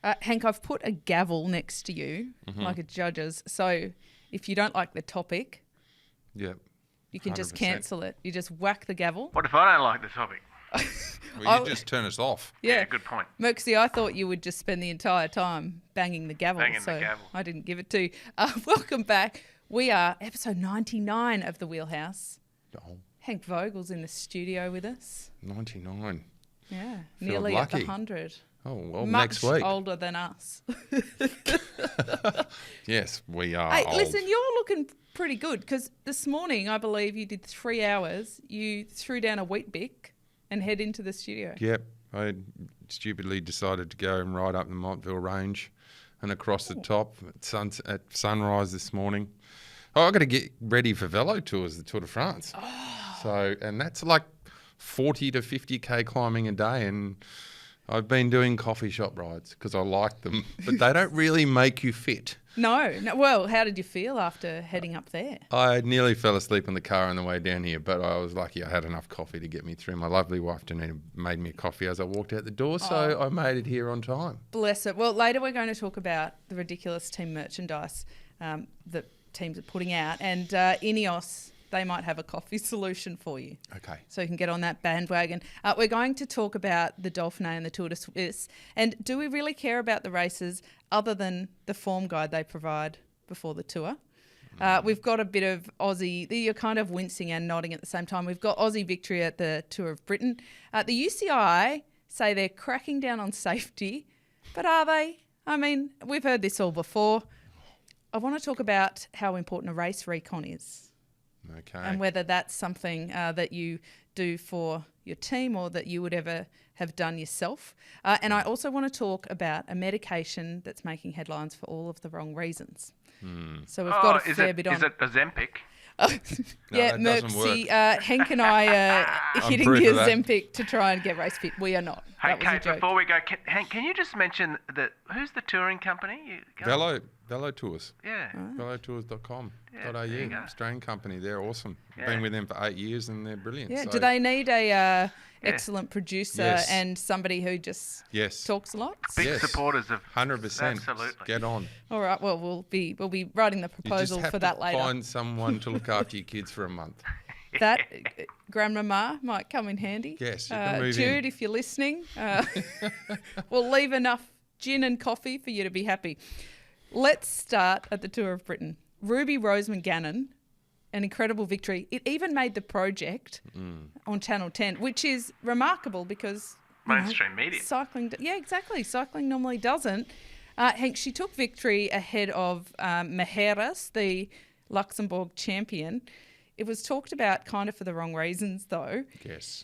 Henk, I've put a gavel next to you, like a judge's. So if you don't like the topic, Yep. you can just 100%. cancel it. You just whack the gavel. What if I don't like the topic? Well, you just turn us off. Yeah, good point. Merckxy, I thought you would just spend the entire time banging the gavel. Banging so the gavel. I didn't give it to you. Welcome back. We are episode 99 of The Wheelhouse. Oh, Henk Vogels in the studio with us. 99. Yeah, Feel nearly at the lucky. 100. Oh, well, Much next week. older than us. Yes, we are Hey, old. listen, you're looking pretty good because this morning, I believe you did 3 hours. You threw down a wheat bick and head into the studio. Yep. I stupidly decided to go and ride up the Montville Range and across the top at sunrise this morning. Oh, I've got to get ready for Velo Tours, the Tour de France. Oh. So, and that's like 40 to 50K climbing a day. And I've been doing coffee shop rides because I like them, but they don't really make you fit. No. Well, how did you feel after heading up there? I nearly fell asleep in the car on the way down here, but I was lucky I had enough coffee to get me through. My lovely wife made me a coffee as I walked out the door, so I made it here on time. Bless it. Well, later we're going to talk about the ridiculous team merchandise that teams are putting out, and Ineos, they might have a coffee solution for you. Okay. So you can get on that bandwagon. We're going to talk about the Dauphine and the Tour de Swiss. And do we really care about the races other than the form guide they provide before the tour? We've got a bit of Aussie. You're kind of wincing and nodding at the same time. We've got Aussie victory at the Tour of Britain. The UCI say they're cracking down on safety, but are they? I mean, we've heard this all before. I want to talk about how important a race recon is. Okay. And whether that's something that you do for your team or that you would ever have done yourself. And I also want to talk about a medication that's making headlines for all of the wrong reasons. So we've got a fair bit on. Is it Ozempic? Yeah, that doesn't Merckxy, Henk and I are hitting proof the of that. Ozempic to try and get race fit. We are not. Hey, That was a Kate, joke. before we go, Hank, can you just mention who's the touring company? Velo Tours. Yeah. Velotours.com.au. there you go. Australian company. They're awesome. Yeah. Been with them for 8 years and they're brilliant. Yeah. So, Do they need a excellent producer Yes. and somebody who just Yes. talks a lot? Big Yes. supporters of 100%. Absolutely. Get on. All right. Well, we'll be writing the You just proposal have for to that later. find someone to look after your kids for a month. That grandmama might come in handy. Yes, you can move Jude, in. if you're listening, we'll leave enough gin and coffee for you to be happy. Let's start at the Tour of Britain. Ruby Roseman-Gannon, an incredible victory. It even made the project on Channel 10, which is remarkable because Mainstream media. cycling. Yeah, exactly. Cycling normally doesn't. Henk, she took victory ahead of Mejeras, the Luxembourg champion. It was talked about kind of for the wrong reasons, though. Yes.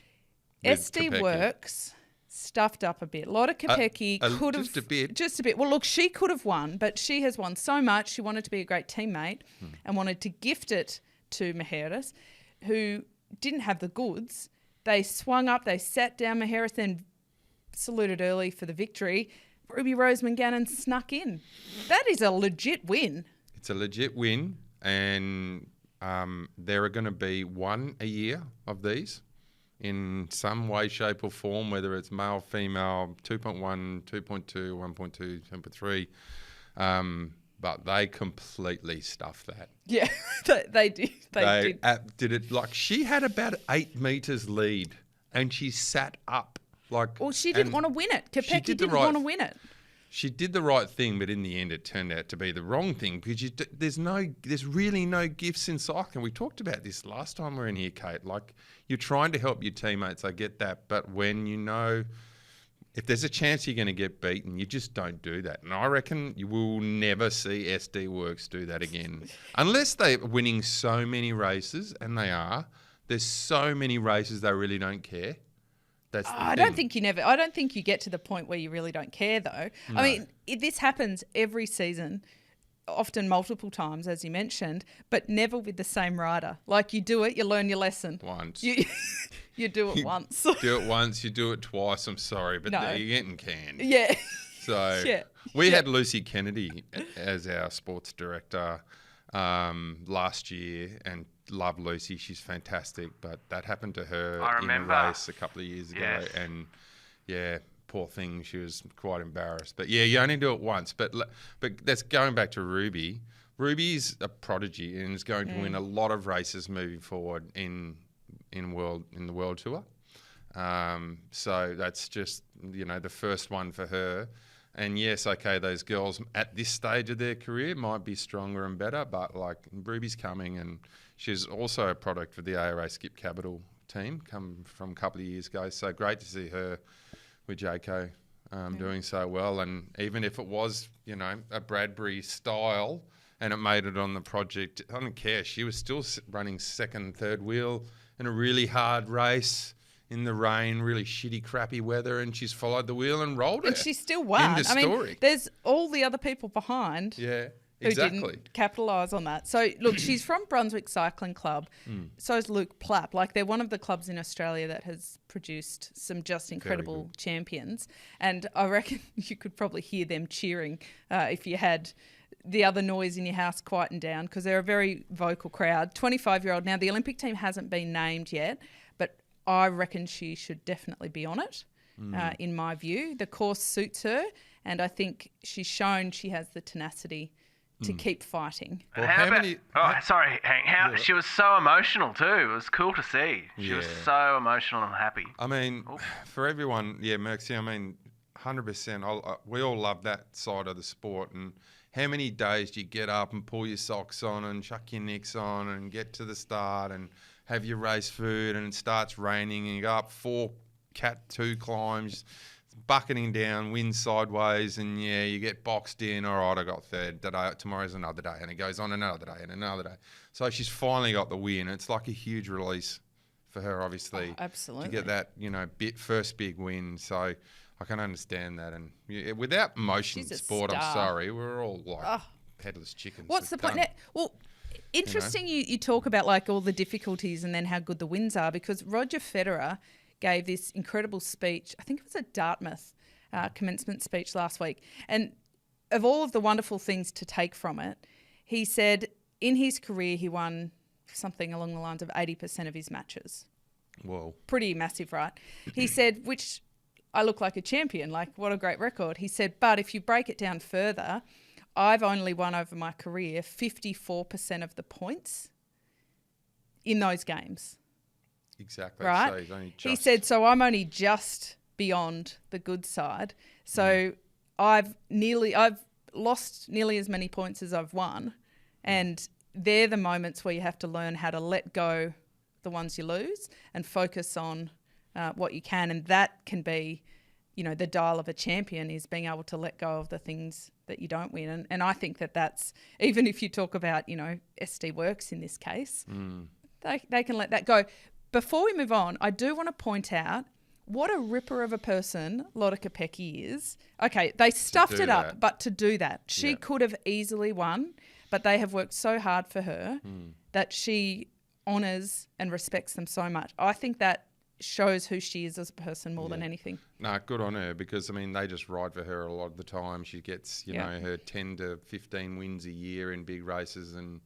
With SD Kopecky. Works stuffed up a bit. A lot of Kopecky could have... Just a bit. Just a bit. Well, look, she could have won, but she has won so much. She wanted to be a great teammate and wanted to gift it to Mejeras, who didn't have the goods. They swung up, they sat down. Mejeras then saluted early for the victory. Ruby Roseman-Gannon snuck in. That is a legit win. It's a legit win, and there are going to be one a year of these in some way, shape or form, whether it's male, female, 2.1, 2.2, 1.2, 2.3. But they completely stuffed that. Yeah, they did. They did. Did it like she had about 8 meters lead, and she sat up like. Well, she didn't and want to win it. she Kopecky did the didn't right- want to win it. She did the right thing, but in the end, it turned out to be the wrong thing because there's really no gifts in cycling. We talked about this last time we were in here, Kate. Like, you're trying to help your teammates, I get that, but when you know if there's a chance you're going to get beaten, you just don't do that. And I reckon you will never see SD Works do that again, unless they're winning so many races, and they are. There's so many races they really don't care. That's the I thing. don't think you get to the point where you really don't care, though. No. I mean, this happens every season, often multiple times, as you mentioned, but never with the same rider. Like, you do it, you learn your lesson. Once. You do it once. Do it once, you do it twice. I'm sorry, but No. you're getting canned. Yeah. So Yeah. we had Lucy Kennedy as our sports director last year, and love Lucy. She's fantastic, but that happened to her I in remember. a race a couple of years ago, Yes. and yeah, poor thing, she was quite embarrassed. But yeah, you only do it once. But that's going back to Ruby. Ruby's a prodigy and is going to win a lot of races moving forward in the World Tour. So that's just, the first one for her. And yes, okay, those girls at this stage of their career might be stronger and better, but like Ruby's coming, and she's also a product of the ARA Skip Capital team, come from a couple of years ago. So great to see her with JK doing so well. And even if it was, a Bradbury style and it made it on the project, I don't care. She was still running second, third wheel in a really hard race in the rain, really shitty, crappy weather, and she's followed the wheel and rolled it. And she still won. End of story. There's all the other people behind. Yeah. Who didn't capitalise on that. So, look, she's from Brunswick Cycling Club. So is Luke Plapp. Like, they're one of the clubs in Australia that has produced some just incredible champions. And I reckon you could probably hear them cheering if you had the other noise in your house quietened down, because they're a very vocal crowd. 25-year-old. Now, the Olympic team hasn't been named yet, but I reckon she should definitely be on it, in my view. The course suits her, and I think she's shown she has the tenacity to keep fighting. Well, sorry, Hank. She was so emotional too. It was cool to see. She was so emotional and happy. I mean, for everyone, Merckxy, 100%. We all love that side of the sport. And how many days do you get up and pull your socks on and chuck your nicks on and get to the start and have your race food, and it starts raining and you go up 4 Cat 2 climbs, bucketing down, wind sideways, and you get boxed in. All right, I got third today. Tomorrow's another day, and it goes on another day and another day. So she's finally got the win. It's like a huge release for her, obviously. Absolutely. To get that, first big win. So I can understand that. And without emotion in sport, I'm sorry, we're all like headless chickens. What's the point? Well, interesting you talk about like all the difficulties and then how good the wins are, because Roger Federer gave this incredible speech. I think it was a Dartmouth commencement speech last week. And of all of the wonderful things to take from it, he said in his career he won something along the lines of 80% of his matches. Whoa. Pretty massive, right? He said, which I look like a champion, like what a great record. He said, but if you break it down further, I've only won over my career 54% of the points in those games. Exactly. Right? So he's only he said, so I'm only just beyond the good side. So I've lost nearly as many points as I've won. And they're the moments where you have to learn how to let go the ones you lose and focus on what you can. And that can be, the dial of a champion, is being able to let go of the things that you don't win. And I think that's, even if you talk about, SD Works in this case, they can let that go. Before we move on, I do want to point out what a ripper of a person Lotte Kopecky is. Okay, they stuffed it up, but to do that, she could have easily won, but they have worked so hard for her that she honours and respects them so much. I think that shows who she is as a person more than anything. No, good on her, because, they just ride for her a lot of the time. She gets, her 10 to 15 wins a year in big races, and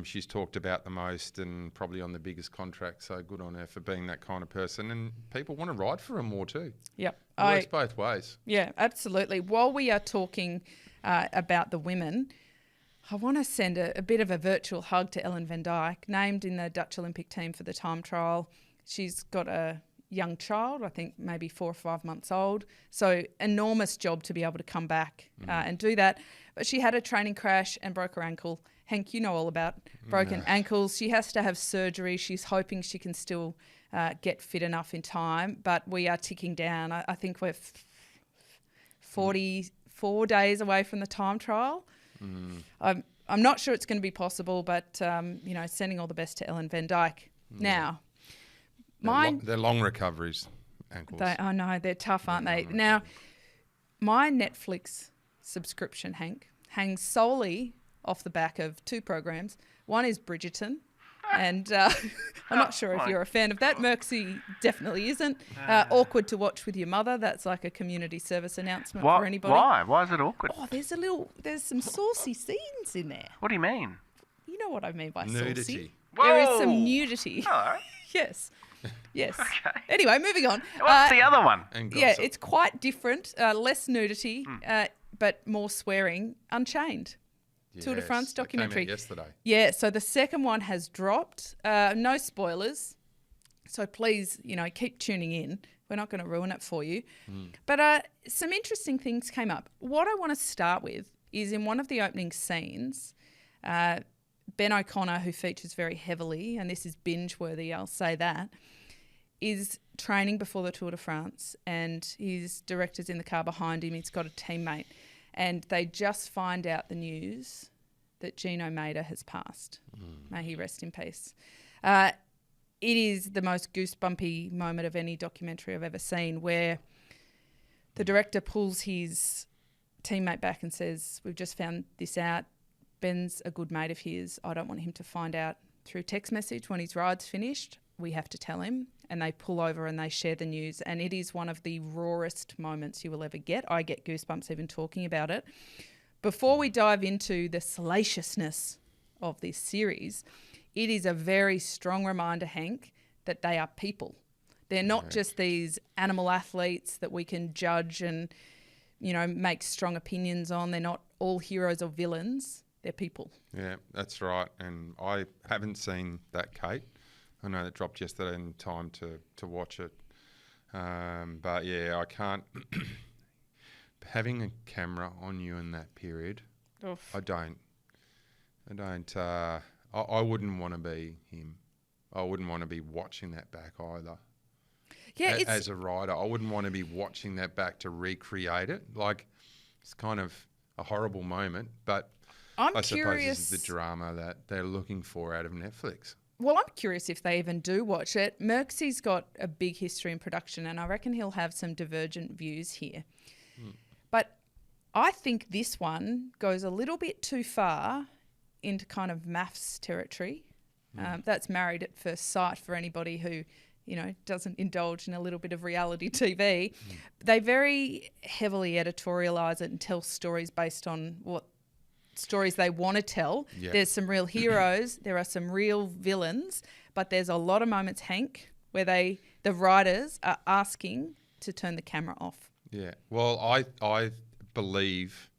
she's talked about the most and probably on the biggest contract. So good on her for being that kind of person. And people want to ride for her more too. Yep. It works both ways. Yeah, absolutely. While we are talking about the women, I want to send a bit of a virtual hug to Ellen van Dijk, named in the Dutch Olympic team for the time trial. She's got a young child, I think maybe 4 or 5 months old. So enormous job to be able to come back and do that. But she had a training crash and broke her ankle. Hank, you know all about broken ankles. She has to have surgery. She's hoping she can still get fit enough in time. But we are ticking down. I think we're 44 days away from the time trial. I'm not sure it's going to be possible, but, sending all the best to Ellen van Dijk. Now, they're long recoveries, ankles. I know, they're tough, aren't they? Now, my Netflix subscription, Hank, hangs solely off the back of 2 programs. One is Bridgerton, and I'm not sure if you're a fan of that. Merckxy definitely isn't. Awkward to watch with your mother. That's like a community service announcement for anybody. Why? Why is it awkward? Oh, there's some saucy scenes in there. What do you mean? You know what I mean by nudity. saucy. There is some nudity. Hello. Yes. Yes. Okay. Anyway, moving on. What's the other one? And Yeah, gossip. it's quite different. Less nudity, but more swearing. Unchained. Tour de Yes, France it came out documentary. yesterday. Yeah, so the second one has dropped. No spoilers. So please, keep tuning in. We're not going to ruin it for you. But some interesting things came up. What I want to start with is in one of the opening scenes, Ben O'Connor, who features very heavily, and this is binge-worthy, I'll say that, is training before the Tour de France, and his director's in the car behind him. He's got a teammate, and they just find out the news that Gino Mader has passed. May he rest in peace. It is the most goosebumpy moment of any documentary I've ever seen, where the director pulls his teammate back and says, "We've just found this out. Ben's a good mate of his. I don't want him to find out through text message when his ride's finished. We have to tell him." And they pull over and they share the news. And it is one of the rawest moments you will ever get. I get goosebumps even talking about it. Before we dive into the salaciousness of this series, it is a very strong reminder, Henk, that they are people. They're not just these animal athletes that we can judge and, make strong opinions on. They're not all heroes or villains. They're people. Yeah, that's right. And I haven't seen that, Kate. I know that dropped yesterday in time to watch it. But yeah, I can't. Having a camera on you in that period, Oof. I wouldn't want to be him. I wouldn't want to be watching that back either. Yeah, As a rider, I wouldn't want to be watching that back to recreate it. Like, it's kind of a horrible moment, but I suppose this is the drama that they're looking for out of Netflix. Well, I'm curious if they even do watch it. Merckxy's got a big history in production, and I reckon he'll have some divergent views here. But I think this one goes a little bit too far into kind of maths territory. That's Married at First Sight for anybody who, doesn't indulge in a little bit of reality TV. They very heavily editorialise it and tell stories based on what stories they want to tell. Yeah. There's some real heroes, there are some real villains, but there's a lot of moments, Henk, where the writers are asking to turn the camera off. Yeah. Well, I believe,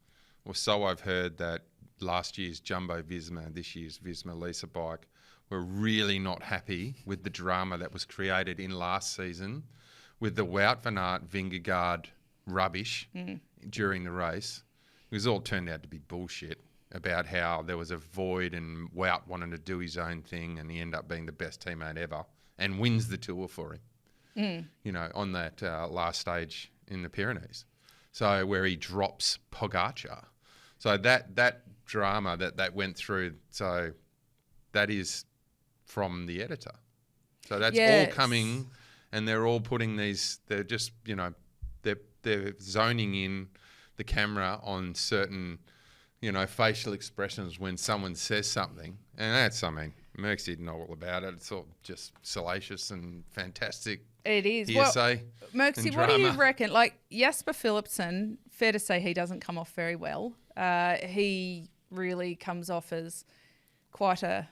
or so I've heard, that last year's Jumbo Visma, this year's Visma Lease bike, were really not happy with the drama that was created in last season with the Wout van Aert Vingegaard rubbish during the race. It was all turned out to be bullshit about how there was a void and Wout wanted to do his own thing, and he ended up being the best teammate ever and wins the Tour for him, on that last stage in the Pyrenees. So where he drops Pogacar. So that drama that went through, so that is from the editor. So that's all coming, and they're all putting these, they're just, they're zoning in the camera on certain, facial expressions when someone says something. And that's, Merckxy didn't know all about it. It's all just salacious and fantastic. It is. Hearsay. Well, Merckxy, what do you reckon? Like, Jasper Philipsen, fair to say he doesn't come off very well. He really comes off as quite a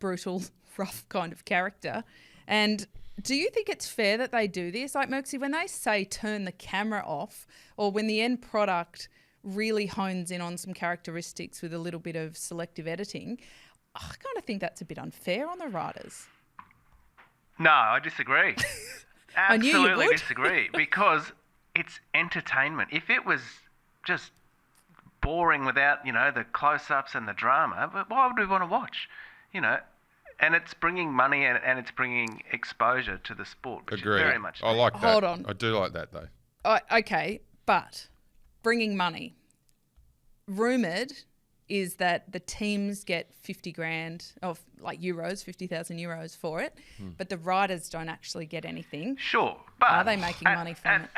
brutal, rough kind of character. And do you think it's fair that they do this? Like, Merckxy, when they say turn the camera off, or when the end product really hones in on some characteristics with a little bit of selective editing, I kind of think that's a bit unfair on the riders. No, I disagree. I knew you would. Absolutely disagree, because it's entertainment. If it was just boring without, the close-ups and the drama, but why would we want to watch? And it's bringing money and it's bringing exposure to the sport, which Agree. is very much. I like that. Hold on. I do like that, though. Okay, but bringing money. Rumoured is that the teams get 50 grand, of like euros, 50,000 euros for it, but the riders don't actually get anything. Sure, but are they making money from it?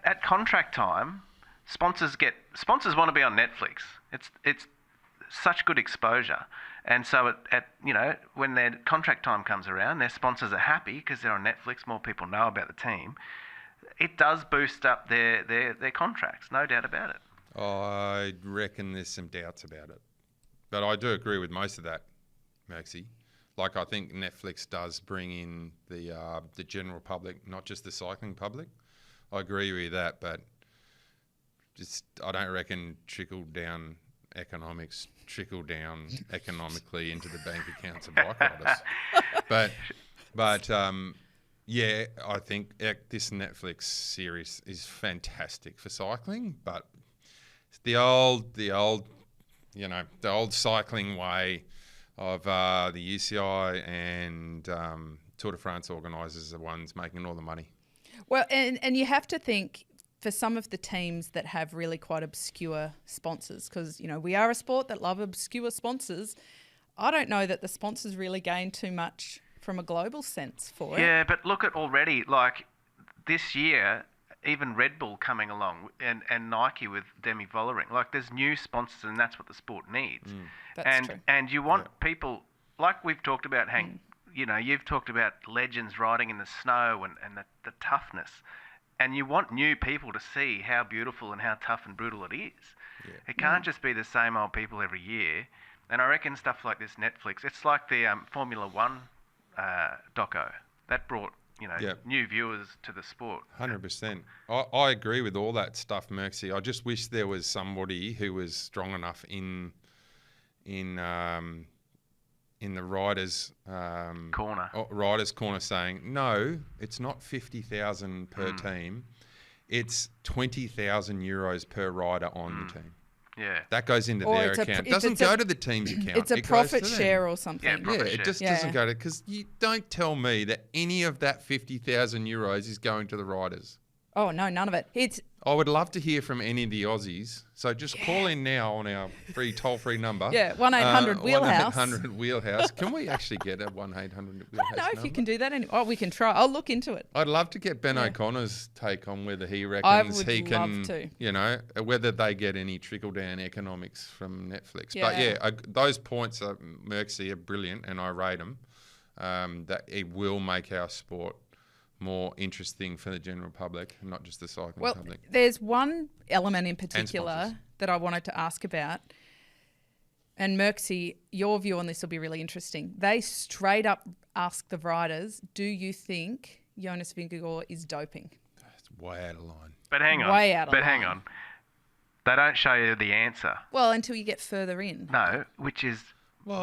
At contract time, sponsors want to be on Netflix. It's such good exposure, and so when their contract time comes around, their sponsors are happy because they're on Netflix. More people know about the team. It does boost up their contracts, no doubt about it. I reckon there's some doubts about it. But I do agree with most of that, Maxie. Like, I think Netflix does bring in the general public, not just the cycling public. I agree with that, but just I don't reckon trickle down economically into the bank accounts of bike riders. But yeah, I think this Netflix series is fantastic for cycling, but it's the old cycling way of the UCI and Tour de France organisers are the ones making all the money. Well, and you have to think for some of the teams that have really quite obscure sponsors, because, we are a sport that love obscure sponsors. I don't know that the sponsors really gain too much from a global sense for it. Yeah, but look at already, like this year, even Red Bull coming along and Nike with Demi Vollering. Like, there's new sponsors, and that's what the sport needs. That's true. And you want people, like we've talked about, Hank, you've talked about legends riding in the snow and the toughness. And you want new people to see how beautiful and how tough and brutal it is. Yeah. It can't just be the same old people every year. And I reckon stuff like this Netflix, it's like the Formula One doco. That brought, new viewers to the sport. 100%. I agree with all that stuff, Merckxy. I just wish there was somebody who was strong enough in the riders' corner saying, no, it's not 50,000 per team. It's 20,000 euros per rider on the team. Yeah. That goes into their account. It doesn't go to the team's account. It's a profit share or something. Yeah, it just doesn't go to... Because you don't tell me that any of that 50,000 euros is going to the riders. Oh, no, none of it. I would love to hear from any of the Aussies. So just call in now on our toll-free number. Yeah, 1-800-WHEELHOUSE. 1-800-WHEELHOUSE. Can we actually get a 1-800-WHEELHOUSE I don't know if you can do that anymore. Oh, we can try. I'll look into it. I'd love to get Ben O'Connor's take on whether he reckons he can, whether they get any trickle-down economics from Netflix. Yeah. But those points, Merckxy, are brilliant, and I rate them, that it will make our sport more interesting for the general public, not just the cycling public. There's one element in particular that I wanted to ask about. And Merckxy, your view on this will be really interesting. They straight up ask the riders, do you think Jonas Vingegaard is doping? That's way out of line. But hang on. Way out of line. Hang on. They don't show you the answer. Well, until you get further in. No, which is...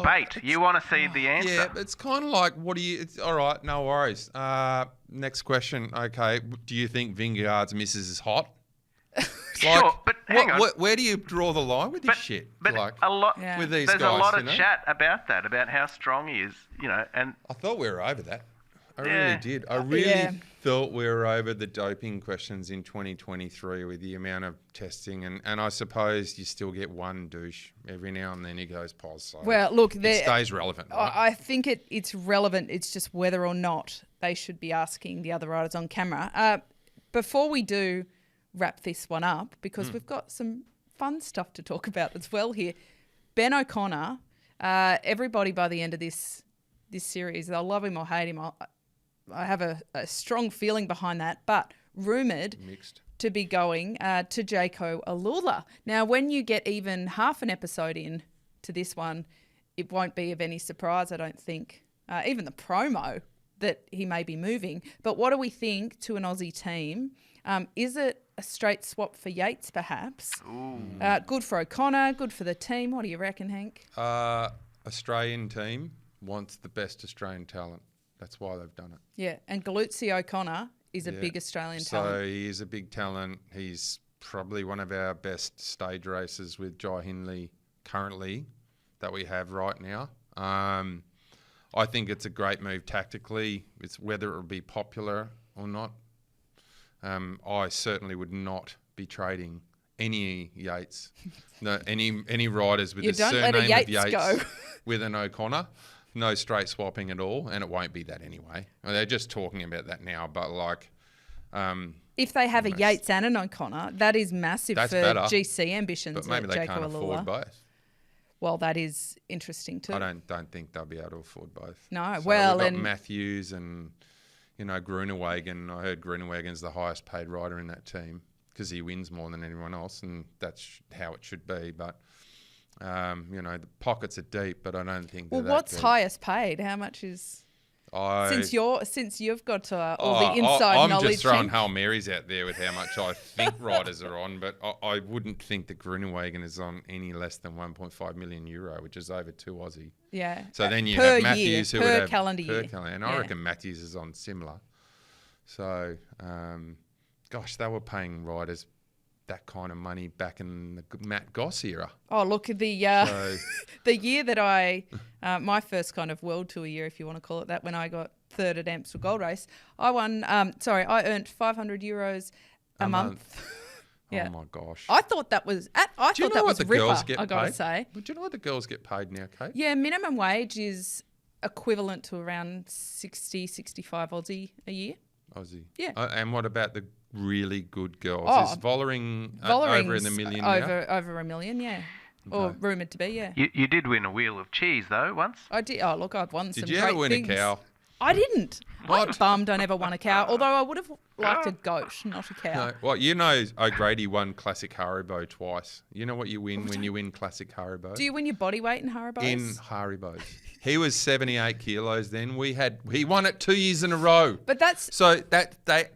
bait. You want to see the answer. Yeah, but it's kind of like, all right, no worries. Next question. Okay, do you think Vingegaard's missus is hot? Sure, but hang on. Where do you draw the line with this shit? But with these there's guys, a lot of chat about that, about how strong he is, and... I thought we were over that. I really did. I really thought we were over the doping questions in 2023 with the amount of testing, and I suppose you still get one douche every now and then who goes pos. So well, look, it stays relevant. Right? I think it's relevant. It's just whether or not they should be asking the other riders on camera. Before we do wrap this one up, because we've got some fun stuff to talk about as well here. Ben O'Connor, everybody by the end of this series, they'll love him or hate him. I have a strong feeling behind that, but rumoured to be going to Jayco Alula. Now, when you get even half an episode in to this one, it won't be of any surprise, I don't think, even the promo, that he may be moving. But what do we think to an Aussie team? Is it a straight swap for Yates, perhaps? Good for O'Connor, good for the team. What do you reckon, Hank? Australian team wants the best Australian talent. That's why they've done it. Yeah, and Galuzzi O'Connor is a big Australian talent. So he is a big talent. He's probably one of our best stage racers with Jai Hindley currently that we have right now. I think it's a great move tactically. It's whether it will be popular or not. I certainly would not be trading any Yates, any riders with the surname of Yates go. with an O'Connor. No straight swapping at all, and it won't be that anyway. They're just talking about that now, but if they have a Yates and an O'Connor, that is massive for better. GC ambitions. But maybe they can't afford both. Well, that is interesting too. I don't think they'll be able to afford both. No, so well, we've got Matthews and Groenewegen. I heard Groenewegen's the highest paid rider in that team because he wins more than anyone else, and that's how it should be. But The pockets are deep, but I don't think. Well, they're that what's deep. highest paid? How much is? Since you've got all the inside I'm knowledge. just throwing Henk. Hail Marys out there with how much I think riders are on, but I wouldn't think that Groenewegen is on any less than 1.5 million euro, which is over 2 Aussie. Yeah. So then you per have Matthews year, who would per have calendar per year. calendar, and I reckon Matthews is on similar. So, gosh, they were paying riders that kind of money back in the Matt Goss era. Oh, look, the the year that I, my first kind of world tour year, if you want to call it that, when I got third at Amstel Gold Race, I won, I earned €500 a month. Yeah. Oh my gosh. I thought that was, Do you know what the girls ripper, get I got to paid? say. Do you know what the girls get paid now, Kate? Yeah, minimum wage is equivalent to around 60, 65 Aussie a year. Aussie. Yeah. And what about the really good girls? Oh, Is Vollering over in the million now? Over a million, yeah. Or rumoured to be, yeah. You did win a wheel of cheese, though, once. I did. Oh, look, I've won some Did you great ever win things. a cow? I didn't. What? I'm bummed I never won a cow, although I would have liked a goat, not a cow. No. Well, you know O'Grady won Classic Haribo twice. You know what you win when you win Classic Haribo? Do you win your body weight in Haribos? In Haribos. He was 78 kilos then. He won it 2 years in a row. But that's... So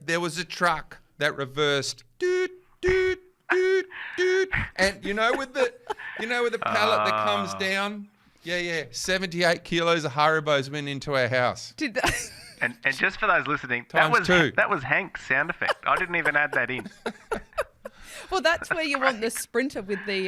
there was a truck that reversed doot doot doot doot, and with the pallet that comes down. Yeah, 78 kilos of Haribos went into our house. Did that... And just for those listening, Times two. that was Henk's sound effect. I didn't even add that in. Well, that's where you want the sprinter with the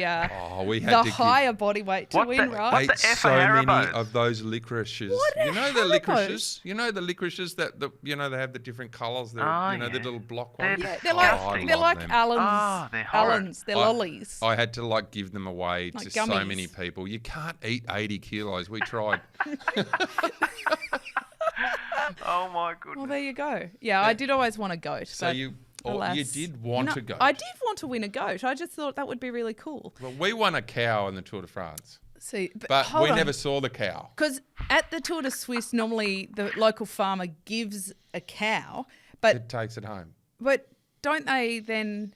we had to higher body weight to win, right? What the ate F so are many Haribos? of those licorices. What are You know the Haribos? licorices? You know the licorices that they have the different colours. They're the little block ones. Yeah, They're they're I love like them. Allen's. Oh, they're horrid. Allen's. They're lollies. I had to give them away Like to so gummies. many people. You can't eat 80 kilos. We tried. Oh, my goodness. Well, there you go. Yeah, I did always want a goat. So but you alas. did want a goat. I did want to win a goat. I just thought that would be really cool. Well, we won a cow in the Tour de France, See, but we never saw the cow. Because at the Tour de Suisse, normally the local farmer gives a cow, but It takes it home. don't they then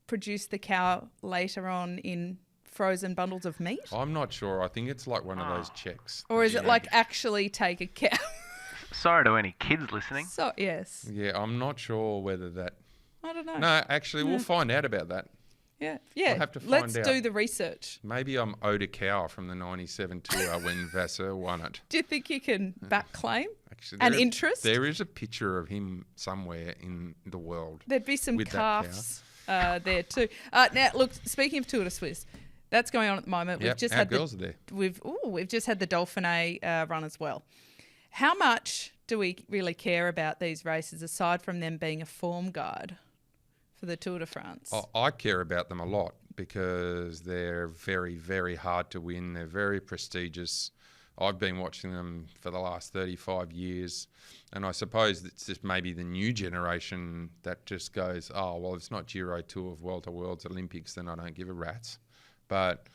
produce the cow later on in frozen bundles of meat? I'm not sure. I think it's like one of those checks. Or is it like actually take a cow? Sorry to any kids listening. So, yes. Yeah, I'm not sure whether that. I don't know. No, actually, we'll find out about that. Yeah. We'll have to Let's find do out. the research. Maybe I'm owed a cow from the '97 tour when Vasseur won it. Do you think you can back claim? Actually, An interest? There is a picture of him somewhere in the world. There'd be some with that cow. calves there too. Now, look, speaking of Tour de Suisse, that's going on at the moment. Yep, We've just our had girls are there. We've just had the Dauphine run as well. How much do we really care about these races aside from them being a form guide for the Tour de France? I care about them a lot because they're very, very hard to win. They're very prestigious. I've been watching them for the last 35 years, and I suppose it's just maybe the new generation that just goes, oh, well, it's not Giro, Tour, Vuelta, Worlds, Olympics, then I don't give a rat's. But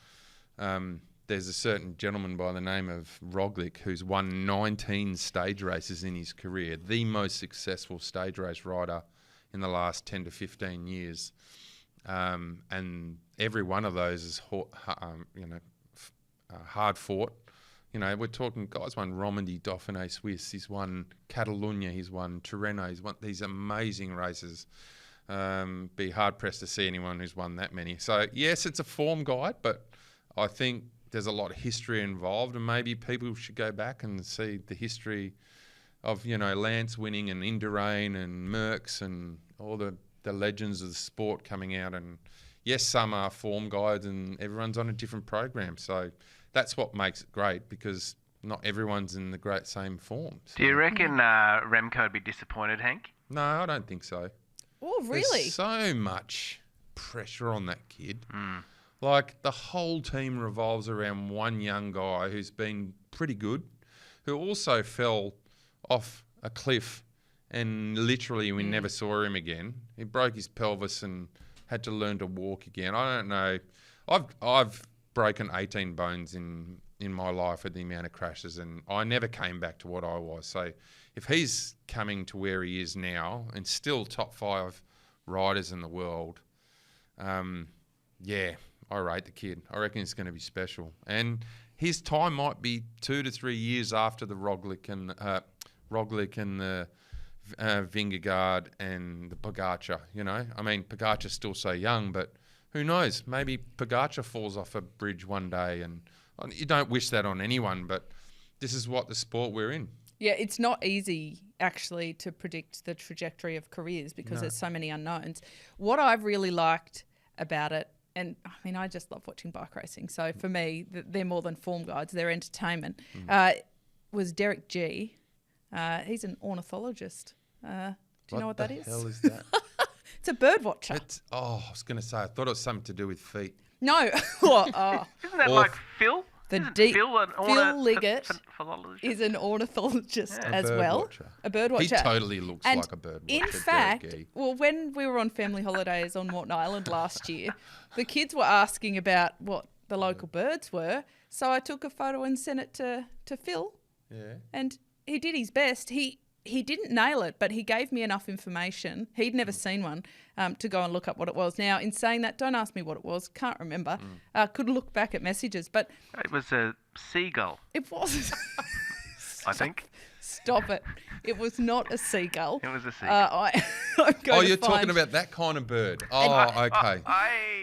there's a certain gentleman by the name of Roglic who's won 19 stage races in his career, the most successful stage race rider in the last 10 to 15 years. And every one of those is hard fought. We're talking guys won Romandy, Dauphine, Swiss. He's won Catalunya. He's won Tirreno. He's won these amazing races. Be hard pressed to see anyone who's won that many. So yes, it's a form guide, but I think there's a lot of history involved, and maybe people should go back and see the history of Lance winning and Indurain and Merckx and all the legends of the sport coming out. And yes, some are form guides, and everyone's on a different program. So that's what makes it great, because not everyone's in the great same form. So. Do you reckon Remco would be disappointed, Henk? No, I don't think so. Oh, really? There's so much pressure on that kid. Like, the whole team revolves around one young guy who's been pretty good, who also fell off a cliff and literally we never saw him again. He broke his pelvis and had to learn to walk again. I don't know. I've broken 18 bones in my life with the amount of crashes, and I never came back to what I was. So if he's coming to where he is now and still top 5 riders in the world, I rate the kid. I reckon it's going to be special. And his time might be 2 to 3 years after the Roglic and the Vingegaard and the Pogacar, you know. I mean, Pogacar's still so young, but who knows? Maybe Pogacar falls off a bridge one day, and you don't wish that on anyone, but this is what the sport we're in. Yeah, it's not easy actually to predict the trajectory of careers because there's so many unknowns. What I've really liked about it, and I mean, I just love watching bike racing. So for me, they're more than form guides; they're entertainment. Was Derek G. He's an ornithologist. Do you know what that is? What the hell is that? It's a bird watcher. I was going to say, I thought it was something to do with feet. No. Isn't that like Phil? Phil Liggett philologist? is an ornithologist A as bird well. watcher. A bird watcher. He totally looks And like a bird watcher. In fact, well, when we were on family holidays on Morton Island last year, the kids were asking about what the local birds were. So I took a photo and sent it to Phil. Yeah. And he did his best. He didn't nail it, but he gave me enough information. He'd never seen one to go and look up what it was. Now, in saying that, don't ask me what it was. Can't remember. Could look back at messages, but It was a seagull, it wasn't. I think. Stop it. It was not a seagull. It was a seagull. You're talking about that kind of bird. Oh, okay.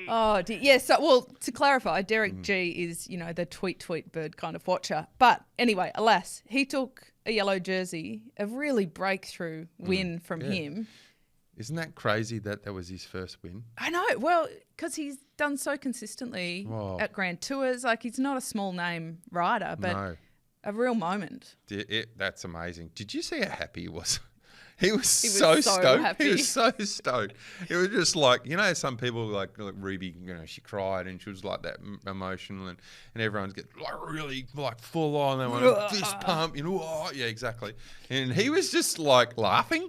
Oh, dear. Yeah, so, well, to clarify, Derek G is, you know, the tweet bird kind of watcher. But anyway, alas, he took a yellow jersey, a really breakthrough win from him. Isn't that crazy that was his first win? I know. Well, because he's done so consistently at Grand Tours. Like, he's not a small name rider, but a real moment. That's amazing. Did you see how happy he was? He was so stoked. Happy. He was so stoked. It was just like, you know, some people like Ruby, you know, she cried and she was like that emotional, and everyone's get like really like full on. They want to fist pump, you know. Oh, yeah, exactly. And he was just like laughing.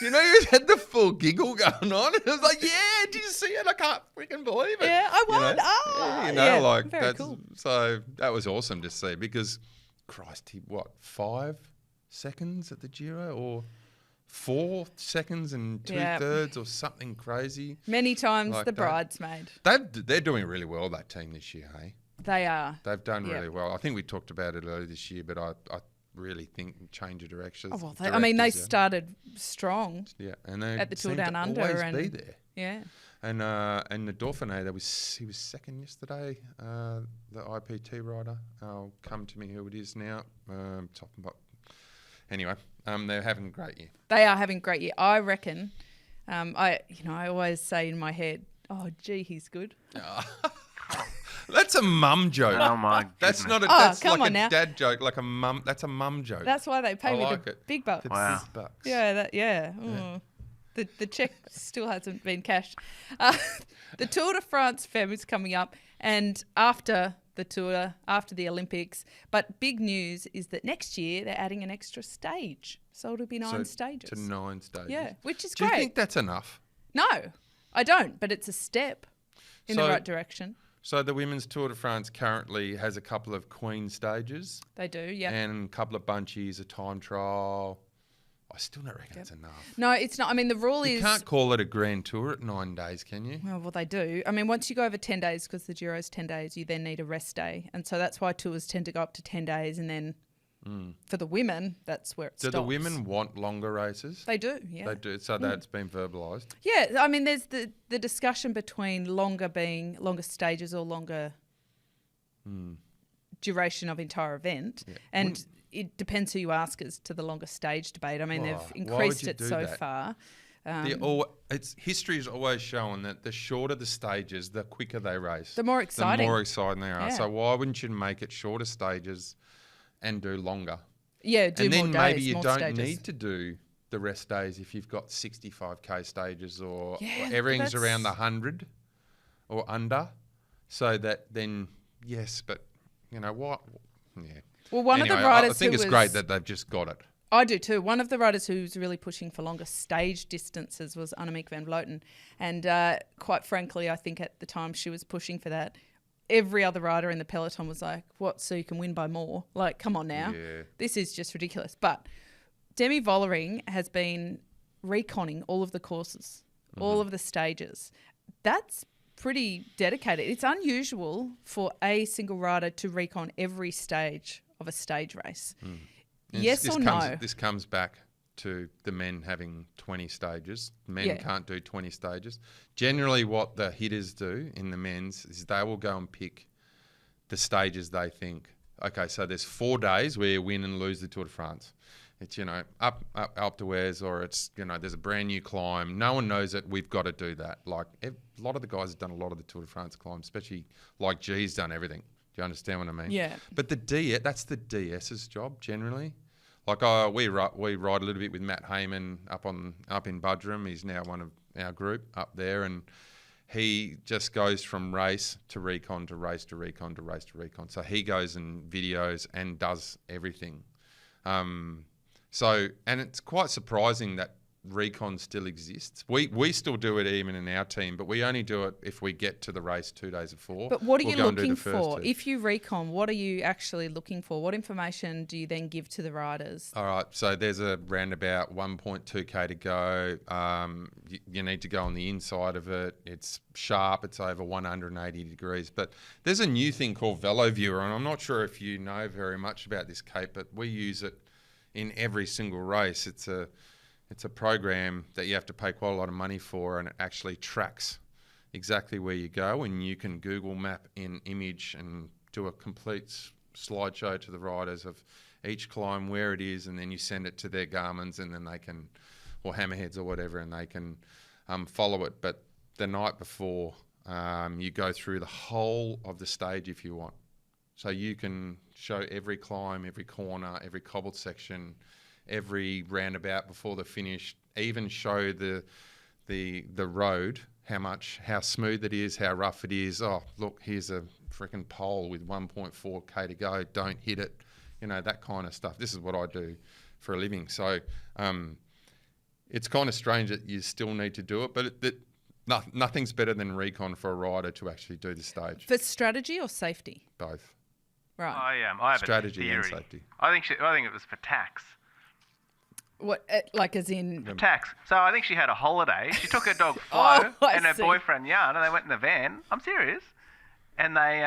You know, he had the full giggle going on. It was like, yeah, did you see it? I can't freaking believe it. Yeah, I won. You know, like very that's cool. So that was awesome to see because, Christ, he 5 seconds at the Giro or 4 seconds and 2/3 or something crazy. Many times like the that. bridesmaid. They're doing really well, that team this year, hey? They are. They've done really well. I think we talked about it earlier this year, but I really think change of directions. Oh, well, they started strong. Yeah, and they at the Tour seem Down to Under always and be there. Yeah. And the Dauphine, he was second yesterday. The IPT rider, I'll come to me who it is now. Anyway, they're having a great year. They are having a great year. I reckon. I always say in my head, "Oh, gee, he's good." That's a mum joke. Oh my goodness. That's not a. Oh, That's come like on a now. dad joke, like a mum. That's a mum joke. That's why they pay me like the it. big bucks. Wow. Big bucks. Yeah, The check still hasn't been cashed. The Tour de France Femme is coming up, and after the Tour, after the Olympics. But big news is that next year they're adding an extra stage, so it'll be 9 stages. To 9 stages. Yeah, which is Do great. you think that's enough? No, I don't. But it's a step in the right direction. So the Women's Tour de France currently has a couple of Queen stages. They do, yeah. And a couple of bunchies, a time trial. I still don't reckon it's enough. No, it's not. I mean, the rule is... You can't call it a Grand Tour at 9 days, can you? Well, they do. I mean, once you go over 10 days, because the Giro's 10 days, you then need a rest day. And so that's why tours tend to go up to 10 days. And then for the women, that's where it stops. Do the women want longer races? They do, yeah. They do. So that's been verbalised. Yeah, I mean, there's the discussion between longer being longer stages or longer duration of entire event. Yeah. And it depends who you ask as to the longer stage debate. I mean, they've increased it so far. History has always shown that the shorter the stages, the quicker they race. The more exciting. The more exciting they are. Yeah. So why wouldn't you make it shorter stages and do longer? Yeah, do more days, and then maybe you don't stages. need to do the rest days if you've got 65k stages or everything's around the 100 or under. So that then, yes, but you know what? Yeah. Well, one of the riders I think it's great that they've just got it. I do too. One of the riders who's really pushing for longer stage distances was Annemiek van Vleuten. And quite frankly, I think at the time she was pushing for that, every other rider in the peloton was like, what, so you can win by more? Like, come on now. Yeah. This is just ridiculous. But Demi Vollering has been reconning all of the courses, all of the stages. That's pretty dedicated. It's unusual for a single rider to recon every stage of a stage race. Yes or no? This comes back to the men having 20 stages. Men can't do 20 stages. Generally what the hitters do in the men's is they will go and pick the stages they think, okay, so there's 4 days where you win and lose the Tour de France. It's, up Alpe d'Huez, or it's, there's a brand new climb. No one knows it. We've got to do that. Like a lot of the guys have done a lot of the Tour de France climbs, especially like G's done everything. Do you understand what I mean? Yeah. But that's the DS's job generally. Like we ride a little bit with Matt Heyman up in Budrum. He's now one of our group up there, and he just goes from race to recon to race to recon to race to recon. So he goes and videos and does everything. And it's quite surprising that recon still exists. We still do it even in our team, but we only do it if we get to the race 2 days before. But what are you looking for? If you recon, what are you actually looking for? What information do you then give to the riders? All right, so there's a roundabout 1.2k to go. You need to go on the inside of it. It's sharp. It's over 180 degrees. But there's a new thing called VeloViewer, and I'm not sure if you know very much about this, Kate, but we use it in every single race. It's a program that you have to pay quite a lot of money for, and it actually tracks exactly where you go, and you can Google map in image and do a complete slideshow to the riders of each climb, where it is, and then you send it to their Garmins, and then they can, or Hammerheads or whatever, and they can follow it. But the night before, you go through the whole of the stage if you want. So you can show every climb, every corner, every cobbled section, every roundabout before the finish, even show the road, how smooth it is, how rough it is. Oh, look, here's a freaking pole with 1.4k to go. Don't hit it. That kind of stuff. This is what I do for a living. So it's kind of strange that you still need to do it, but nothing's better than recon for a rider to actually do the stage. For strategy or safety? Both. Right. I have strategy a theory. and safety. I think it was for tax. What, like as in? Tax. So I think she had a holiday. She took her dog Flo and her boyfriend Jan, and they went in the van. I'm serious. And they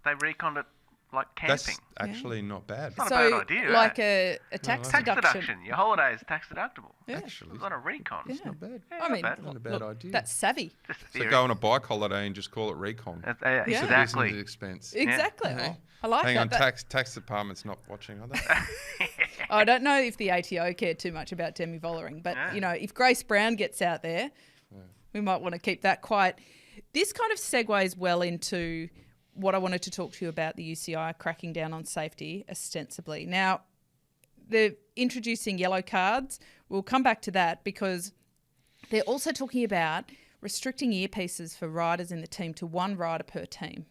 reconned it like camping. That's actually not bad. It's not a bad idea. Like a tax deduction. Your holiday is tax deductible. Yeah. Actually. It's not a recon. It's not bad. Yeah, I mean, not a bad idea. That's savvy. So go on a bike holiday and just call it recon. Exactly. The expense. Exactly. Yeah. Oh, I like Hang that. on, tax department's not watching, are they? I don't know if the ATO cared too much about Demi Vollering, but if Grace Brown gets out there, we might want to keep that quiet. This kind of segues well into what I wanted to talk to you about, the UCI cracking down on safety ostensibly. Now, they're introducing yellow cards. We'll come back to that because they're also talking about restricting earpieces for riders in the team to one rider per team.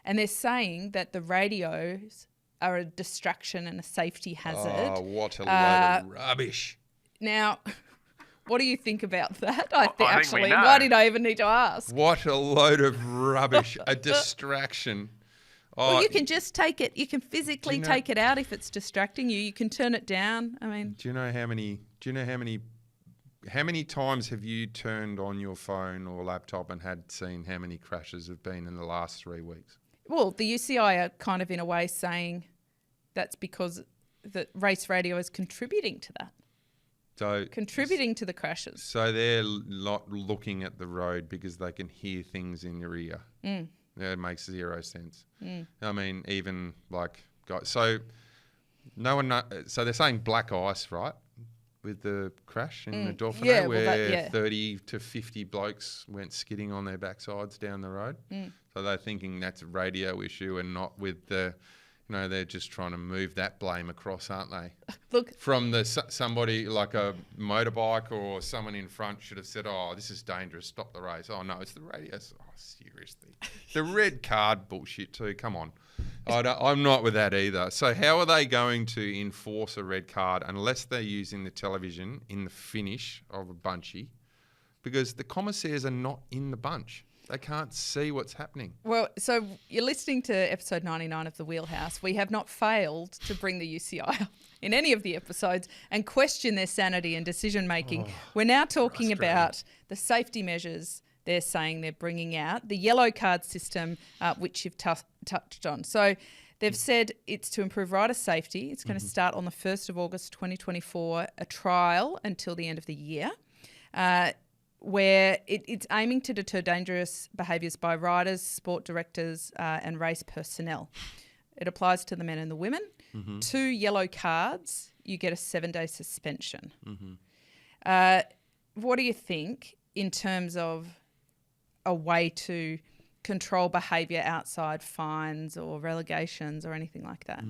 And they're saying that the radios are a distraction and a safety hazard. Oh, what a load of rubbish. Now, what do you think about that? I think we know. Why did I even need to ask? What a load of rubbish. A distraction. Well, you can just take it. You can physically take it out if it's distracting you. You can turn it down. I mean, how many times have you turned on your phone or laptop and seen how many crashes have been in the last 3 weeks? Well, the UCI are kind of in a way saying that's because the race radio is contributing to that. So contributing to the crashes. So they're not looking at the road because they can hear things in your ear. That makes zero sense. I mean, even like guys. So no one. So they're saying black ice, right? With the crash in the Dauphine, where 30 to 50 blokes went skidding on their backsides down the road. So they're thinking that's a radio issue and not with the. They're just trying to move that blame across, aren't they? Look, from somebody like a motorbike or someone in front should have said, "Oh, this is dangerous. Stop the race." Oh no, it's the radio. Oh, seriously, the red card bullshit too. Come on, I'm not with that either. So how are they going to enforce a red card unless they're using the television in the finish of a bunchy? Because the commissaires are not in the bunch. They can't see what's happening. Well, so you're listening to episode 99 of The Wheelhouse. We have not failed to bring the UCI up in any of the episodes and question their sanity and decision-making. We're now talking about the safety measures they're saying they're bringing out the yellow card system, which you've touched on. So they've said it's to improve rider safety. It's going to start on the 1st of August 2024, a trial until the end of the year, where it's aiming to deter dangerous behaviours by riders, sport directors and race personnel. It applies to the men and the women. 2 yellow cards, you get a 7-day suspension. What do you think in terms of a way to control behaviour outside fines or relegations or anything like that?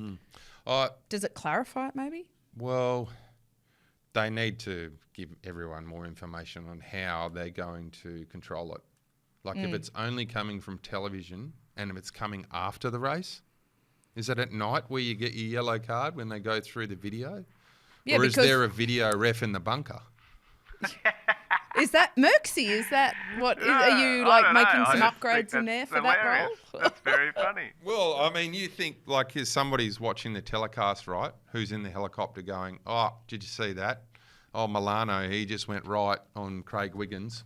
Does it clarify it maybe? Well, they need to give everyone more information on how they're going to control it. Like if it's only coming from television and if it's coming after the race, is it at night where you get your yellow card when they go through the video? Yeah, or is there a video ref in the bunker? Is that Merckxy? Is that what? Are you like making some upgrades in there for that role? That's very funny. Well, I mean, you think like if somebody's watching the telecast, right, who's in the helicopter going, oh, did you see that? Oh, Milano, he just went right on Craig Wiggins,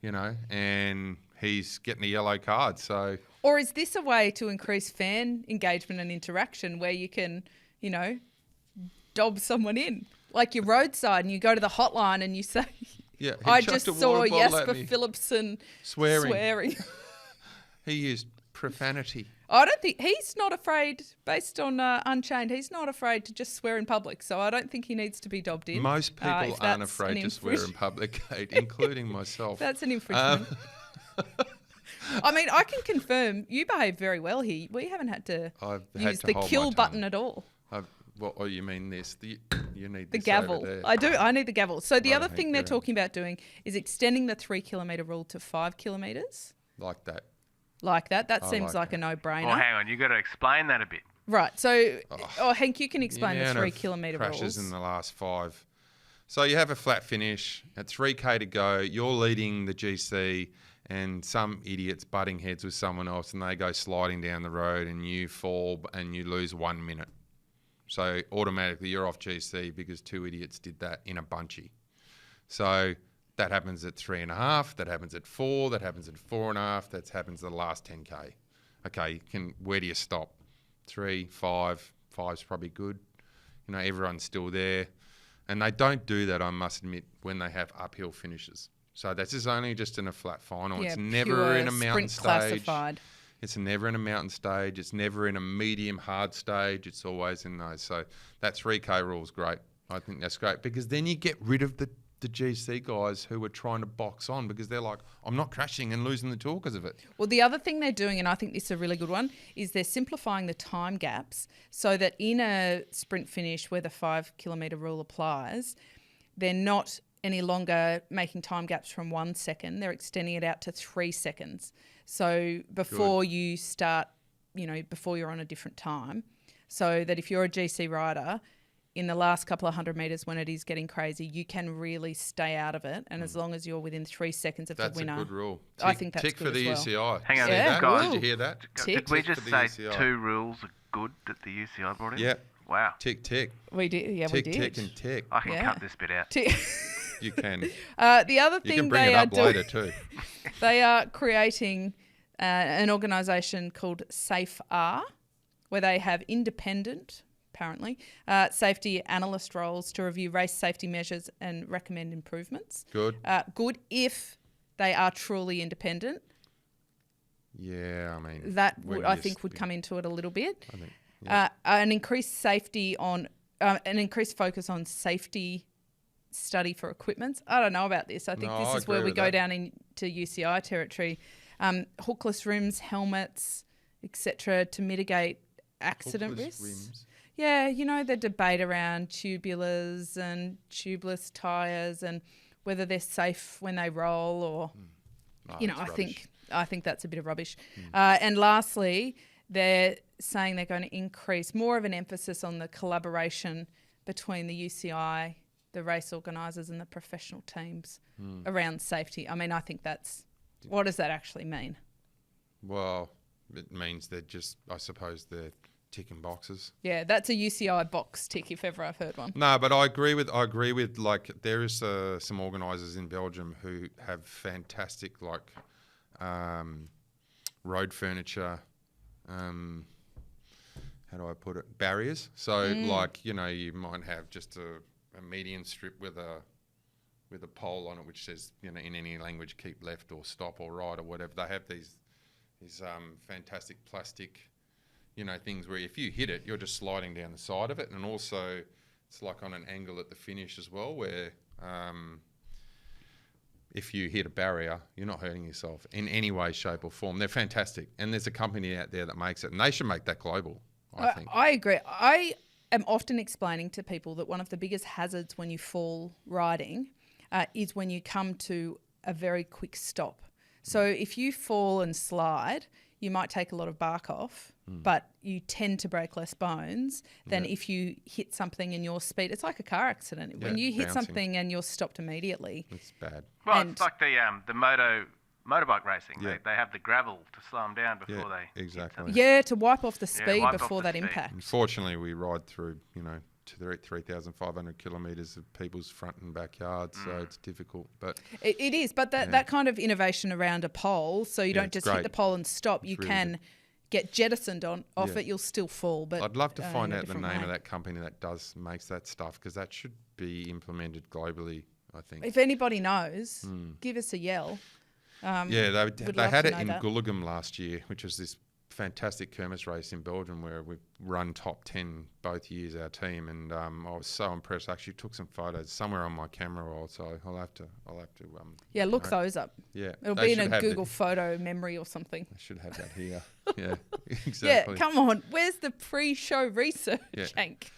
you know, and he's getting a yellow card. So, or is this a way to increase fan engagement and interaction where you can, you know, dob someone in? Like you're roadside and you go to the hotline and you say, yeah, I just saw Jasper Philipsen swearing. He used profanity. I don't think he's not afraid, based on Unchained, he's not afraid to just swear in public. So I don't think he needs to be dobbed in. Most people aren't afraid to swear in public, Kate, including myself. That's an infringement. I mean, I can confirm you behave very well here. We haven't had to use the kill button at all. Oh, you mean this? You need the this gavel. over there. I do. I need the gavel. So the other Henk, thing they're talking about doing is extending the 3 kilometre rule to 5 kilometres. Like that. Like that. That seems like a no-brainer. Well, hang on. You've got to explain that a bit. Right. So, Henk, you can explain the 3 kilometre rules. Crashes in the last 5. So you have a flat finish at 3K to go. You're leading the GC and some idiot's butting heads with someone else and they go sliding down the road and you fall and you lose 1 minute. So automatically you're off GC because 2 idiots did that in a bunchie. So that happens at 3.5, that happens at 4, that happens at 4.5, that happens at the last 10K. Okay, where do you stop? 3, 5, 5's probably good. You know, everyone's still there. And they don't do that, I must admit, when they have uphill finishes. So this is only just in a flat final. Yeah, it's never in a mountain stage. Classified. It's never in a mountain stage. It's never in a medium hard stage. It's always in those. So that 3K rule is great. I think that's great because then you get rid of the GC guys who are trying to box on because they're like, I'm not crashing and losing the tour because of it. Well, the other thing they're doing, and I think this is a really good one, is they're simplifying the time gaps so that in a sprint finish where the 5 kilometre rule applies, they're not any longer making time gaps from 1 second. They're extending it out to 3 seconds. So before you start, you know, before you're on a different time, so that if you're a GC rider, in the last couple of 100 metres when it is getting crazy, you can really stay out of it. And as long as you're within 3 seconds of the winner. That's a good rule. I think that's tick good for the as UCI. Hang on, guys. Did you hear that? Did we just say UCI. 2 rules are good that the UCI brought in? Yeah. Wow. Tick, tick. We did, yeah, tick, we did. Tick, and tick. I can cut this bit out. You can. The other thing you can bring they it are up doing, later too. they are creating an organisation called SAFE-R, where they have independent, apparently, safety analyst roles to review race safety measures and recommend improvements. Good. Good if they are truly independent. Yeah, I mean that I think would come into it a little bit. I think, an increased safety on an increased focus on safety study for equipments. I don't know about this. I think this is where we go down into UCI territory. Hookless rims, helmets, etc., to mitigate accident risks. Rims. Yeah, you know the debate around tubulars and tubeless tyres and whether they're safe when they roll or, you know, I think that's a bit of rubbish. And lastly, they're saying they're going to increase more of an emphasis on the collaboration between the UCI, the race organisers and the professional teams around safety. I mean, I think what does that actually mean? Well, it means they're just, I suppose they're ticking boxes. Yeah, that's a UCI box tick if ever I've heard one. No, but I agree with like there is some organisers in Belgium who have fantastic like road furniture. How do I put it? Barriers. So like you might have just a median strip with a pole on it which says in any language keep left or stop or right or whatever. They have these fantastic plastic things where if you hit it, you're just sliding down the side of it, and also it's like on an angle at the finish as well, where if you hit a barrier, you're not hurting yourself in any way, shape, or form. They're fantastic, and there's a company out there that makes it, and they should make that global. I think. I agree. I am often explaining to people that one of the biggest hazards when you fall riding is when you come to a very quick stop. So if you fall and slide, you might take a lot of bark off, but you tend to break less bones than if you hit something in your speed. It's like a car accident. When you hit something and you're stopped immediately. It's bad. Well, it's like the motorbike racing. Yeah. They have the gravel to slow them down before they exactly. Yeah, to wipe off the speed wipe before off the that speed. impact. Unfortunately, we ride through, 3,500 kilometres of people's front and backyards, so it's difficult. But It is, but that kind of innovation around a pole, so you don't just hit the pole and stop. You really can get jettisoned off it. You'll still fall, but I'd love to find in a out the different name way. of that company that makes that stuff, because that should be implemented globally, I think. If anybody knows, give us a yell. They love had to it know in that. Gulligam last year, which was this fantastic Kermis race in Belgium where we've run top 10 both years, our team, and I was so impressed. I actually took some photos somewhere on my camera roll, so I'll have to Look those up. Yeah, It'll they be in should a have Google photo memory or something. I should have that here. Yeah, Yeah, exactly. come on. Where's the pre-show research, Hank?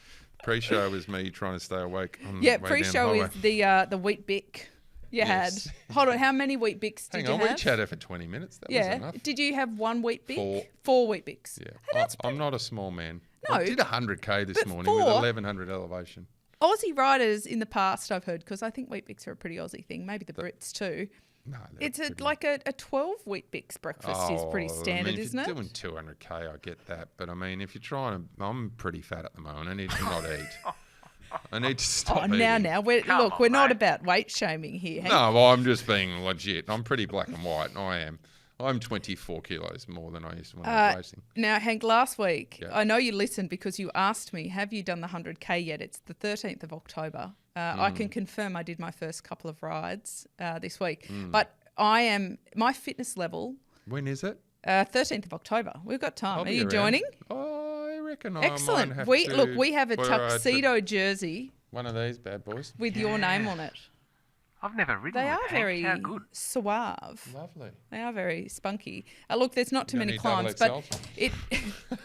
Pre-show was me trying to stay awake. On Yeah, the way pre-show down the is the wheat bic you Yes. had. Hold on, how many wheat bics did Hang you on, have? we chatted for 20 minutes. That was enough. Did you have one wheat bic? 4. 4 wheat bics. Yeah, I'm not a small man. No, I did 100k this but morning with 4 1100 elevation. Aussie riders in the past, I've heard, because I think wheat bics are a pretty Aussie thing, maybe the Brits too. No, It's like a 12 wheat bix breakfast is pretty standard, if isn't you're it? doing 200k, I get that. But I mean, if you're trying to, I'm pretty fat at the moment. I need to not eat. I need to stop eating. Now, we're Come on, not mate. about weight shaming here. Hank. No, well, I'm just being legit. I'm pretty black and white. I am. I'm 24 kilos more than I used to when I was racing. Now, Hank, last week, Yeah. I know you listened because you asked me, have you done the 100K yet? It's the 13th of October. I can confirm I did my first couple of rides this week. But my fitness level, When is it? 13th of October. We've got time. I'll Are be you around. joining? Oh, I reckon I Excellent. might have We to have a wear tuxedo jersey one of these bad boys. with your name on it. I've never ridden They with are Hank. very How good. suave. Lovely. They are very spunky. Look, there's not too You got many any climbs, double but it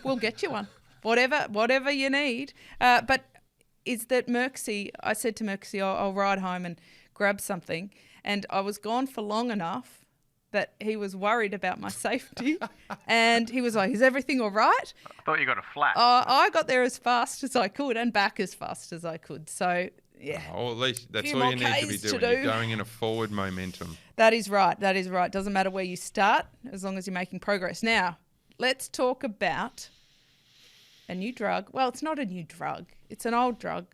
we'll get you one. Whatever you need. But is that Merckxy? I said to Merckxy, I'll ride home and grab something, and I was gone for long enough that he was worried about my safety, and he was like, "Is everything all right?" I thought you got a flat. I got there as fast as I could and back as fast as I could. So yeah. Oh, at least that's Few all more you need to be Ks to doing. You're do. going in a forward momentum. That is right. Doesn't matter where you start as long as you're making progress. Now, let's talk about a new drug. Well, it's not a new drug. It's an old drug.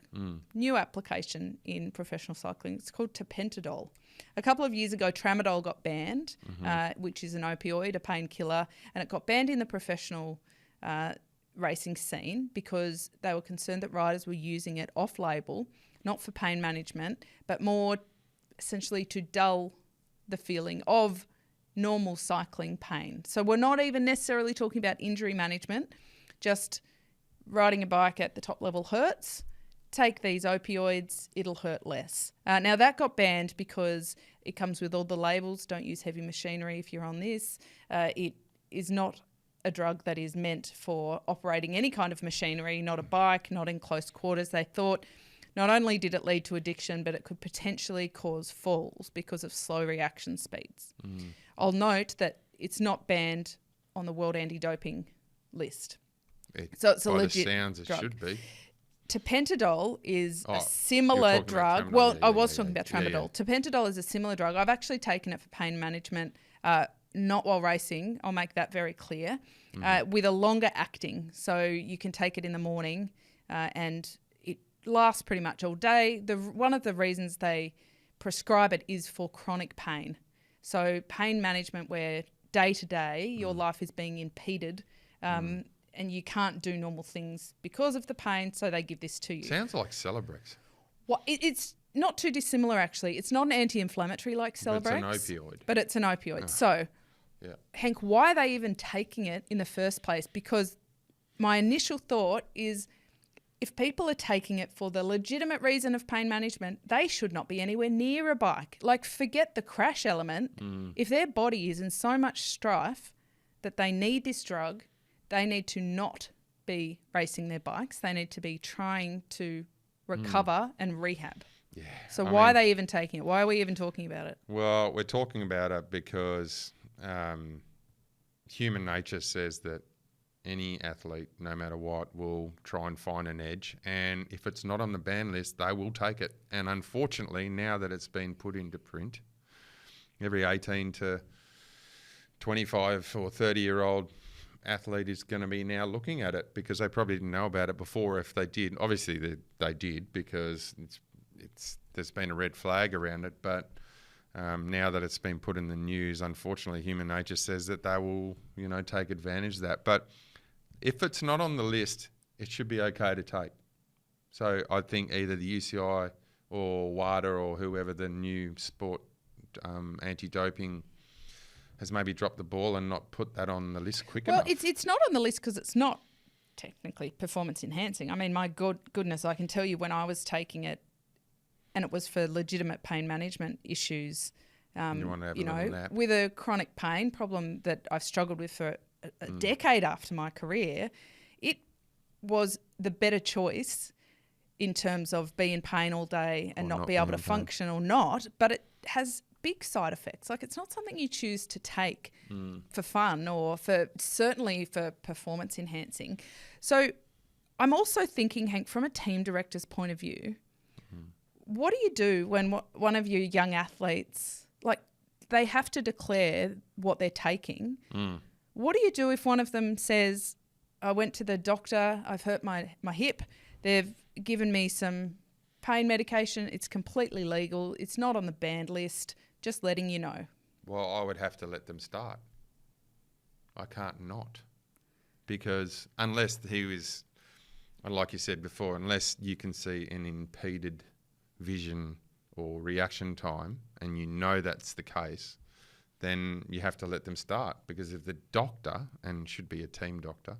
New application in professional cycling. It's called tapentadol. A couple of years ago, tramadol got banned, which is an opioid, a painkiller, and it got banned in the professional racing scene because they were concerned that riders were using it off-label, not for pain management, but more essentially to dull the feeling of normal cycling pain. So we're not even necessarily talking about injury management, just riding a bike at the top level hurts. Take these opioids, it'll hurt less. Now that got banned because it comes with all the labels, don't use heavy machinery if you're on this. It is not a drug that is meant for operating any kind of machinery, not a bike, not in close quarters. They thought not only did it lead to addiction, but it could potentially cause falls because of slow reaction speeds. I'll note that it's not banned on the World Anti-Doping list. So it's a by legit the sounds, it drug. should be. Tapentadol is a you're similar talking about drug. tramadol. Well, Yeah, I was yeah, talking about yeah, tramadol. Tapentadol is a similar drug. I've actually taken it for pain management, not while racing. I'll make that very clear. With a longer acting. So you can take it in the morning and it lasts pretty much all day. One of the reasons they prescribe it is for chronic pain. So pain management where day to day your life is being impeded and you can't do normal things because of the pain, so they give this to you. Sounds like Celebrex. Well, it's not too dissimilar, actually. It's not an anti-inflammatory like Celebrex. But it's an opioid. But it's an opioid. So, Henk, why are they even taking it in the first place? Because my initial thought is if people are taking it for the legitimate reason of pain management, they should not be anywhere near a bike. Like, forget the crash element. If their body is in so much strife that they need this drug, they need to not be racing their bikes. They need to be trying to recover and rehab. Yeah. So why are they even taking it? Why are we even talking about it? Well, we're talking about it because human nature says that any athlete, no matter what, will try and find an edge. And if it's not on the ban list, they will take it. And unfortunately, now that it's been put into print, every 18 to 25 or 30-year-old athlete is going to be now looking at it because they probably didn't know about it before. If they did, obviously they did because there's been a red flag around it. But now that it's been put in the news, unfortunately, human nature says that they will, take advantage of that. But if it's not on the list, it should be okay to take. So I think either the UCI or WADA or whoever the new sport anti-doping has maybe dropped the ball and not put that on the list quick enough. Well, it's not on the list because it's not technically performance enhancing. I mean, my goodness, I can tell you when I was taking it, and it was for legitimate pain management issues. With a chronic pain problem that I've struggled with for a decade after my career, it was the better choice in terms of being in pain all day and not be able to function or not. But it has big side effects. Like, it's not something you choose to take for fun or certainly for performance enhancing. So I'm also thinking, Henk, from a team director's point of view, what do you do when one of your young athletes, like, they have to declare what they're taking? What do you do if one of them says, I went to the doctor, I've hurt my hip, they've given me some pain medication, it's completely legal, it's not on the banned list, just letting you know? Well, I would have to let them start. I can't not. Because unless he was, like you said before, unless you can see an impeded vision or reaction time and you know that's the case, then you have to let them start. Because if the doctor, and should be a team doctor,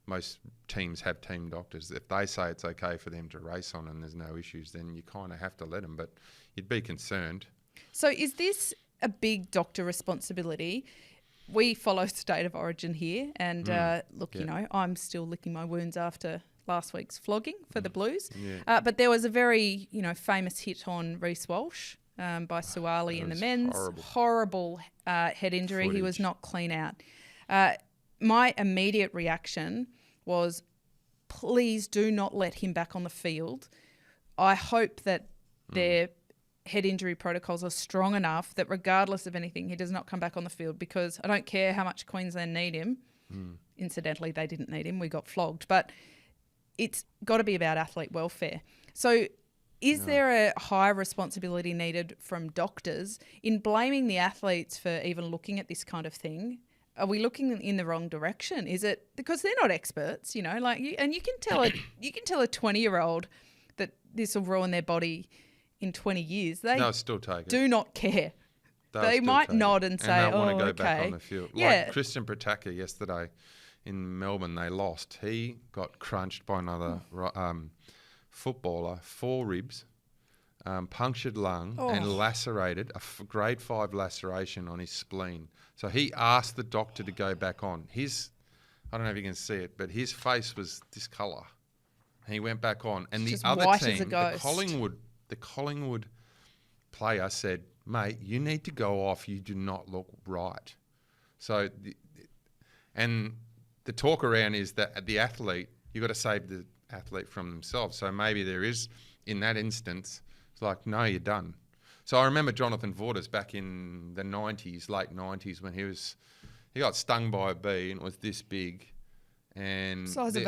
most teams have team doctors, if they say it's okay for them to race on and there's no issues, then you kind of have to let them. But you'd be concerned. So is this a big doctor responsibility? We follow state of origin here, and I'm still licking my wounds after last week's flogging for the Blues. But there was a very, famous hit on Reece Walsh by Suwali in the men's. Horrible head injury. Footage. He was not clean out. My immediate reaction was, please do not let him back on the field. I hope that their head injury protocols are strong enough that regardless of anything, he does not come back on the field, because I don't care how much Queensland need him. Incidentally, they didn't need him. We got flogged. But it's got to be about athlete welfare. So is there a higher responsibility needed from doctors in blaming the athletes for even looking at this kind of thing? Are we looking in the wrong direction? Is it because they're not experts, and you can tell a 20-year-old that this will ruin their body in 20 years. They'll still take it. Do not care. They might nod and say, and they want to go back on the field. Like Christian Pataka yesterday in Melbourne, they lost. He got crunched by another footballer, 4 ribs, punctured lung, and lacerated, a grade 5 laceration on his spleen. So he asked the doctor to go back on. I don't know if you can see it, but his face was this colour. He went back on. And the other team, the Collingwood player said, mate, you need to go off. You do not look right. So, and the talk around is that the athlete, you've got to save the athlete from themselves. So maybe there is, in that instance, it's like, no, you're done. So I remember Jonathan Vaughters back in the 90s, late 90s, when he got stung by a bee and it was this big. And size of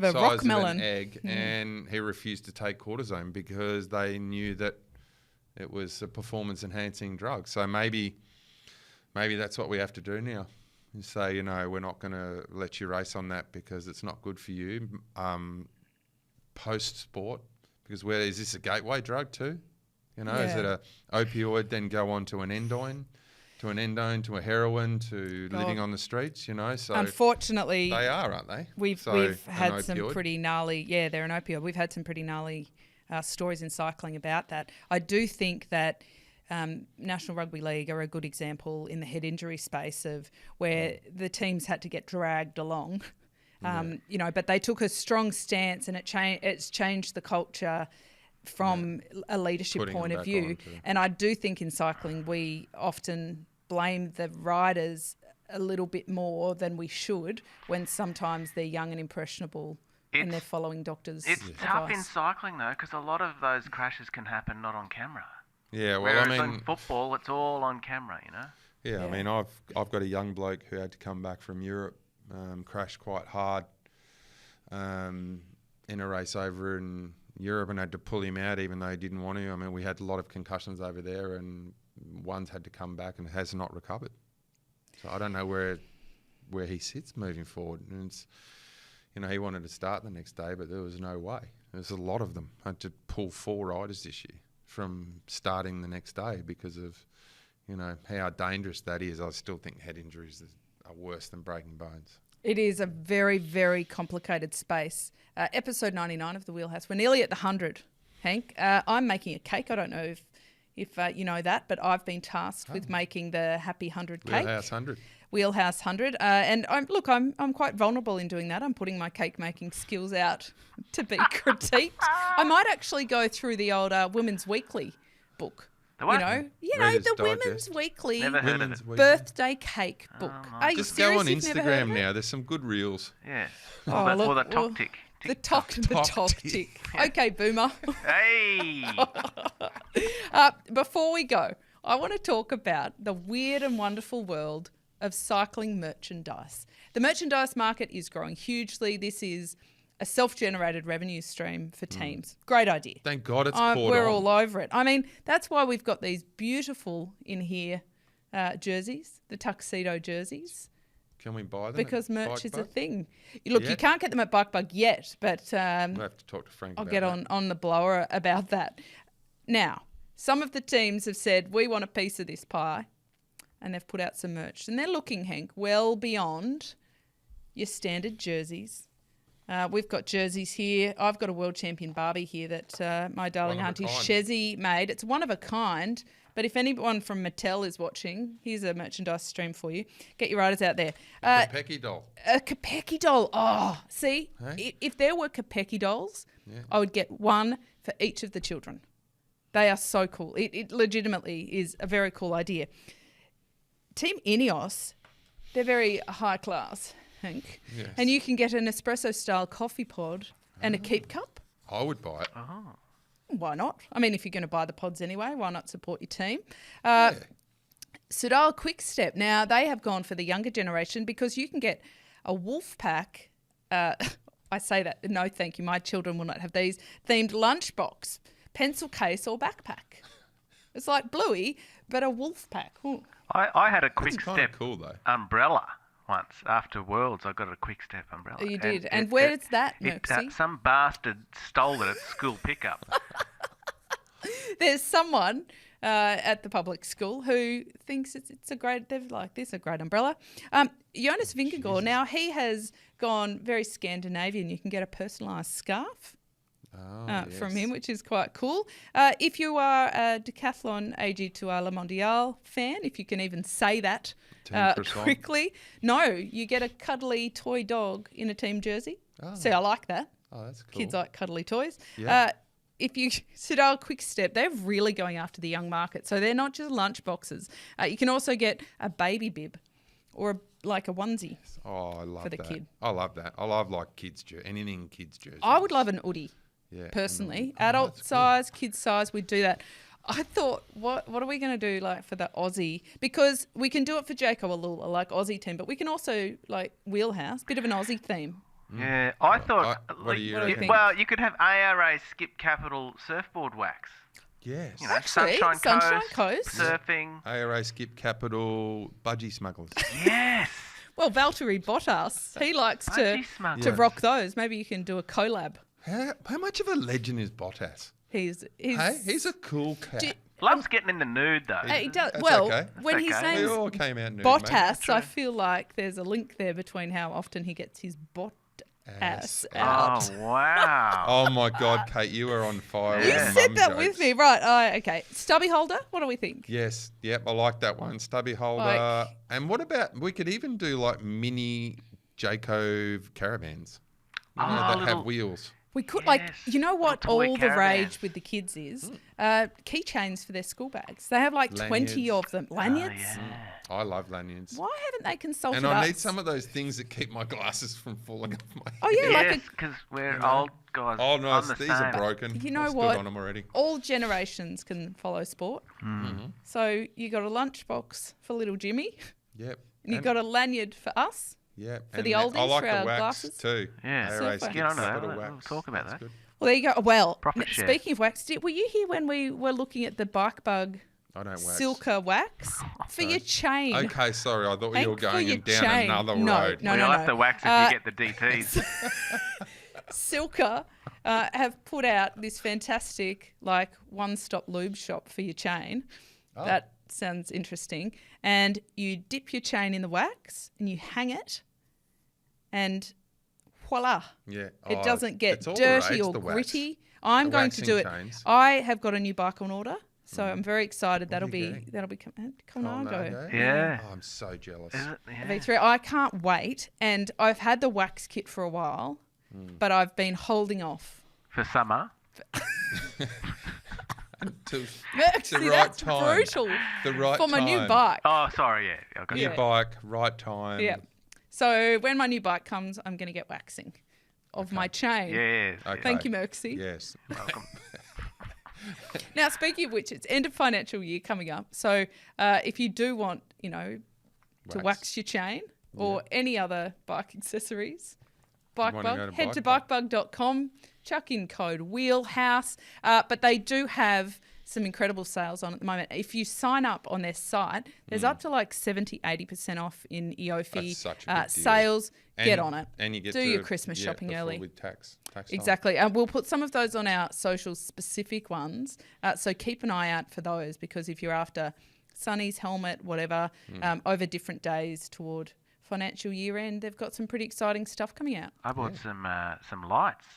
a rock melon, an egg, and he refused to take cortisone because they knew that it was a performance-enhancing drug. So maybe that's what we have to do now. You say, you know, we're not going to let you race on that because it's not good for you post-sport. Because is this a gateway drug too? You know, is it a opioid then go on to an endone? To an endone, to a heroin, to living on the streets, you know. So unfortunately, they are, aren't they? We've had some pretty gnarly. Yeah, they're an opioid. We've had some pretty gnarly stories in cycling about that. I do think that National Rugby League are a good example in the head injury space of where the teams had to get dragged along. You know, but they took a strong stance, and it's changed the culture from a leadership point of view. And I do think in cycling we often blame the riders a little bit more than we should when sometimes they're young and impressionable and they're following doctors' advice. It's tough in cycling though, because a lot of those crashes can happen not on camera. Yeah, well, whereas I mean, in football, it's all on camera, you know. Yeah, I mean, I've got a young bloke who had to come back from Europe, crashed quite hard in a race over in Europe, and had to pull him out even though he didn't want to. I mean, we had a lot of concussions over there, and one's had to come back and has not recovered. So I don't know where he sits moving forward. And it's, you know, he wanted to start the next day, but there was no way. There's a lot of them. I had to pull 4 riders this year from starting the next day because of, you know, how dangerous that is. I still think head injuries are worse than breaking bones. It is a very, very complicated space. Episode 99 of The Wheelhouse. We're nearly at the 100, Henk. I'm making a cake. I don't know if you know that, but I've been tasked with making the Happy 100 cake. Wheelhouse 100. Wheelhouse 100. And I'm quite vulnerable in doing that. I'm putting my cake making skills out to be critiqued. I might actually go through the old Women's Weekly book. The what? Reader's the Digest. Women's Weekly Never heard of it. birthday cake book. Are you Just serious? go on You've never heard of Instagram it? now. There's some good reels. Yeah. Oh, Or the Toctic. The Toctic. Okay, Boomer. Hey! Before we go, I want to talk about the weird and wonderful world of cycling merchandise. The merchandise market is growing hugely. This is a self-generated revenue stream for teams. Great idea. Thank God it's poured We're on. all over it. I mean, that's why we've got these beautiful in here jerseys, the tuxedo jerseys. Can we buy them? Because at merch is a Bike thing. Look, you can't get them at Bike Bug yet, but We'll have to talk to Frank I'll about get that. on the blower about that. Now, some of the teams have said, we want a piece of this pie, and they've put out some merch. And they're looking, Henk, well beyond your standard jerseys. We've got jerseys here. I've got a world champion Barbie here that my darling auntie Shezzy made. It's one of a kind, but if anyone from Mattel is watching, here's a merchandise stream for you. Get your riders out there. A Kopecky doll. A Kopecky doll. Oh, see, Hey? if there were Kopecky dolls, I would get one for each of the children. They are so cool. It legitimately is a very cool idea. Team Ineos, they're very high class, Hank. Yes. And you can get an espresso-style coffee pod and a keep cup. I would buy it. Why not? I mean, if you're going to buy the pods anyway, why not support your team? Sudal Quickstep. Now, they have gone for the younger generation because you can get a wolf pack. I say that, no, thank you. My children will not have these. Themed lunchbox, pencil case or backpack. It's like Bluey, but a wolf pack. Ooh. I had a It's quick kind step of cool though. umbrella once. After Worlds, I got a quick step umbrella. Oh, you did? And where is that, it, Merckxy? some bastard stole it at school pickup. There's someone at the public school who thinks it's a great, they're like, this is a great umbrella. Jonas Vingegaard, now he has gone very Scandinavian. You can get a personalised scarf from him, which is quite cool. If you are a Decathlon AG2R Le Mondial fan, if you can even say that quickly, no, you get a cuddly toy dog in a team jersey. Oh. See, I like that. Oh, that's cool. Kids like cuddly toys. Yeah. If you Sudal Quickstep, they're really going after the young market. So they're not just lunch boxes. You can also get a baby bib or like a onesie. Oh, I love for the that. kid. I love that. I love like kids anything kids jersey. I would love an hoodie. Yeah, Personally, and adult size, kid size, we'd do that. I thought, what are we going to do like for the Aussie? Because we can do it for Jaco Alula, like Aussie team, but we can also like Wheelhouse, bit of an Aussie theme. Yeah, I thought. what do you what do you reckon? think? Well, you could have ARA Skip Capital surfboard wax. Yes. You know, Actually, Sunshine Coast. surfing. ARA Skip Capital Budgie Smugglers. Yes. Well, Valtteri Bottas, he likes to Budgie smugglers. rock those. Maybe you can do a collab. How much of a legend is Bottas? He's Hey, he's a cool cat. Do- Loves getting in the nude though. he does, That's well, okay. when That's his okay. We name's all came out nude, Bottas, True. I feel like there's a link there between how often he gets his Ass ass out. Oh wow. Oh my God, Kate, you were on fire. You with Yeah. the said mum that jokes. with me, right? Okay, stubby holder. What do we think? Yes, yep, I like that one. Stubby holder. Like- And what about, we could even do like mini Jaco caravans. You know, that have little- wheels. We could, Yes, like, you know what little toy all the caravans. rage with the kids is? Keychains for their school bags. They have like 20 Lanyards. of them. Lanyards? Oh, yeah. I love lanyards. Why haven't they consulted And I us? need some of those things that keep my glasses from falling off my Oh, yeah, like Yes, because we're old guys. Oh, no, I'm the these same. are broken. You know I stood what? on them already. all generations can follow sport. So you got a lunchbox for little Jimmy, Yep. and you got a lanyard for us. Yep. for the I oldies, like for the our wax glasses. too. Yeah. ARA Super. Skip Get onto that. Capital We'll wax. talk about That's that. good. Well, there you go. Well, Profit share. speaking of wax, were you here when we were looking at the Bike Bug I don't wax. Silka wax for your chain? Okay, sorry. I thought you were Hank, for going your down chain. another No, road. no, Well, no, you'll no. have to wax if you get the DTs. Silka have put out this fantastic like one-stop lube shop for your chain. Oh. That sounds interesting. And you dip your chain in the wax and you hang it, and voila, Yeah. it Oh, doesn't get it's all the dirty rage, or the wax. gritty. I'm The going to do it. waxing chains. I have got a new bike on order, so I'm very excited. What are That'll you be getting? that'll be coming on. Colnago? Yeah. Oh, I'm so jealous. Is it? Yeah. V3. I can't wait, and I've had the wax kit for a while, but I've been holding off. For summer. To Merckxy, the right that's time. brutal the right for my new time. bike. Oh, sorry. Yeah. I got New Yeah. you. bike, right time. Yeah. So when my new bike comes, I'm going to get waxing of my chain. Yes. Okay. Thank you, Merckxy. Yes. Welcome. Now, speaking of which, it's end of financial year coming up. So if you do want, to wax your chain or any other bike accessories, wanna go BikeBug, to head to BikeBug. bikebug.com, chuck in code Wheelhouse. But they do have some incredible sales on at the moment. If you sign up on their site, there's up to like 70, 80% off in EOFI That's such a good deal. sales. Get And- on it. And you get Do to, your Christmas shopping before early. with tax time. Exactly. We'll put some of those on our social specific ones. So keep an eye out for those, because if you're after Sonny's helmet, whatever, over different days toward financial year end, they've got some pretty exciting stuff coming out. I bought some lights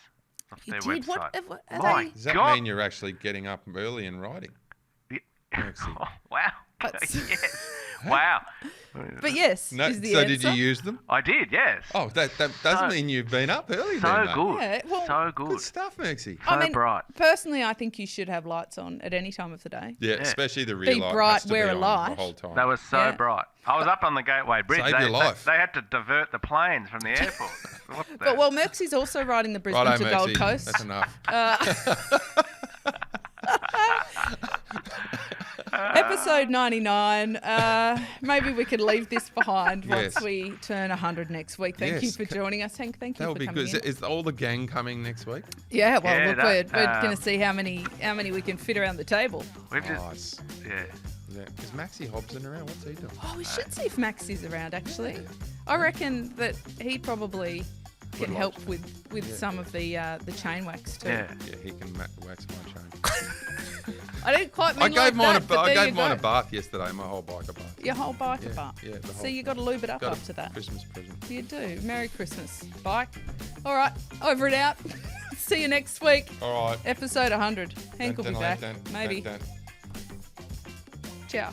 off You their did? website. What are My they? Does that God. mean you're actually getting up early and riding? Merckxy. Oh, wow. That's- Yes. Wow. But yes, No, is the so answer. did you use them? I did, yes. Oh, that doesn't So- mean you've been up early So then, mate. good. Yeah, well- so good. Good stuff, Merckxy. So bright. Personally, I think you should have lights on at any time of the day. Yeah, Yeah. especially the rear Be light bright, has to wear be a on light. the whole time. That was so Yeah. bright. I was up on the Gateway Bridge. Saved your life. They had to divert the planes from the airport. What the? But Merckxy's also riding the Brisbane Righto, to Gold Merckxy. Coast. That's enough. Episode 99. Maybe we could leave this behind once Yes. we turn 100 next week. Thank you Yes. for joining us, Henk. Thank you That would for be coming good. in. Is all the gang coming next week? Yeah, well, Yeah, look, that, we're going to see how many we can fit around the table. We've just, Nice. yeah. Yeah. Is Maxie Hobson around? What's he doing? Oh, we should see if Max is around, actually. I reckon that he probably can Would help like with some of the chain wax too. Yeah. Yeah, he can wax my chain. I didn't quite mean I gave like mine that, but I there gave you mine a go. bath yesterday. My whole bike a bath. Your whole bike Yeah, apart. yeah, the So whole you got to lube it up Got a after that. Christmas present. You do. Merry Christmas, bike. All right, over and out. See you next week. All right. Episode 100. Hank will be back. Maybe. Dun. Ciao.